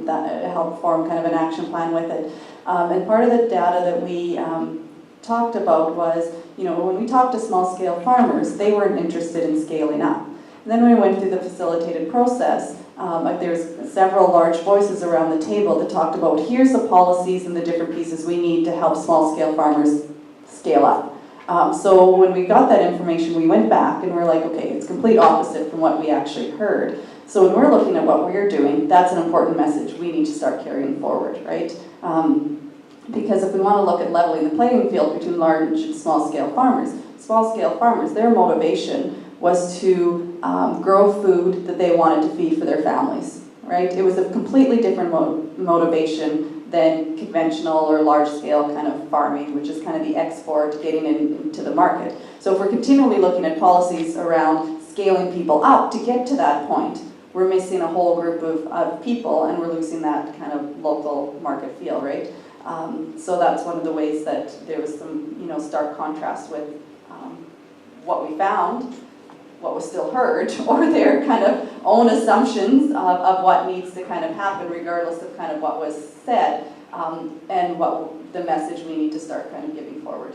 that helped form kind of an action plan with it. And part of the data that we talked about was, when we talked to small scale farmers, they weren't interested in scaling up. And then when we went through the facilitated process, there's several large voices around the table that talked about here's the policies and the different pieces we need to help small scale farmers scale up. So when we got that information, we went back and we're like, okay, it's complete opposite from what we actually heard. So when we're looking at what we're doing, that's an important message we need to start carrying forward, right? Because if we want to look at leveling the playing field between large and small scale farmers, their motivation was to grow food that they wanted to feed for their families, right? It was a completely different motivation than conventional or large-scale kind of farming, which is kind of the export, getting into the market. So if we're continually looking at policies around scaling people up to get to that point, we're missing a whole group of people and we're losing that kind of local market feel, right? So that's one of the ways that there was some, stark contrast with what we found, what was still heard, or their kind of own assumptions of what needs to kind of happen regardless of kind of what was said, and what the message we need to start kind of giving forward.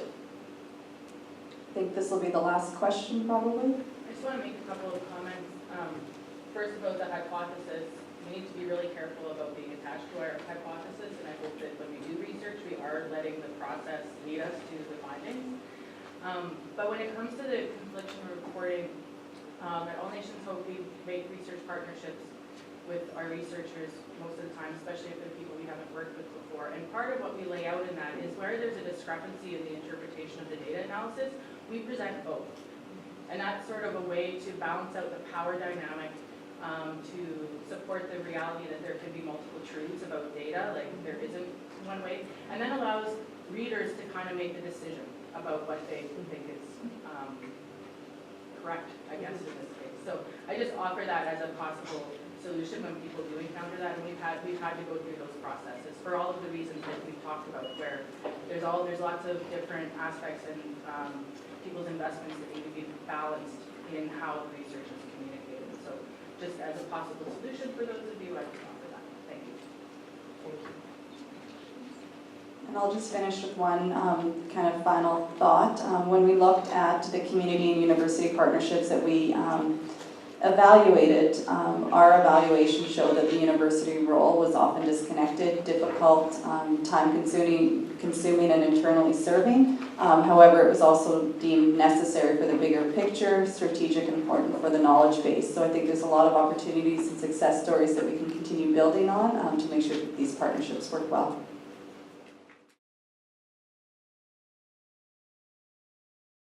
I think this will be the last question probably. I just want to make a couple of comments. First, about the hypothesis, we need to be really careful about being attached to our hypothesis, and I hope that when we do research, we are letting the process lead us to the findings. But when it comes to the confliction reporting, at All Nations Hope, we make research partnerships with our researchers most of the time, especially if they're people we haven't worked with before. And part of what we lay out in that is where there's a discrepancy in the interpretation of the data analysis, we present both. And that's sort of a way to balance out the power dynamic, to support the reality that there can be multiple truths about data, like there isn't one way, and then allows readers to kind of make the decision about what they think is correct, I guess, in this case. So I just offer that as a possible solution when people do encounter that, and we've had to go through those processes for all of the reasons that we've talked about, where there's lots of different aspects and people's investments that need to be balanced in how the research is communicated. So just as a possible solution for those of you, I would offer that. Thank you. Thank you. And I'll just finish with one kind of final thought. When we looked at the community and university partnerships that we evaluated, our evaluation showed that the university role was often disconnected, difficult, time-consuming, and internally serving. However, it was also deemed necessary for the bigger picture, strategic, and important for the knowledge base. So I think there's a lot of opportunities and success stories that we can continue building on to make sure that these partnerships work well.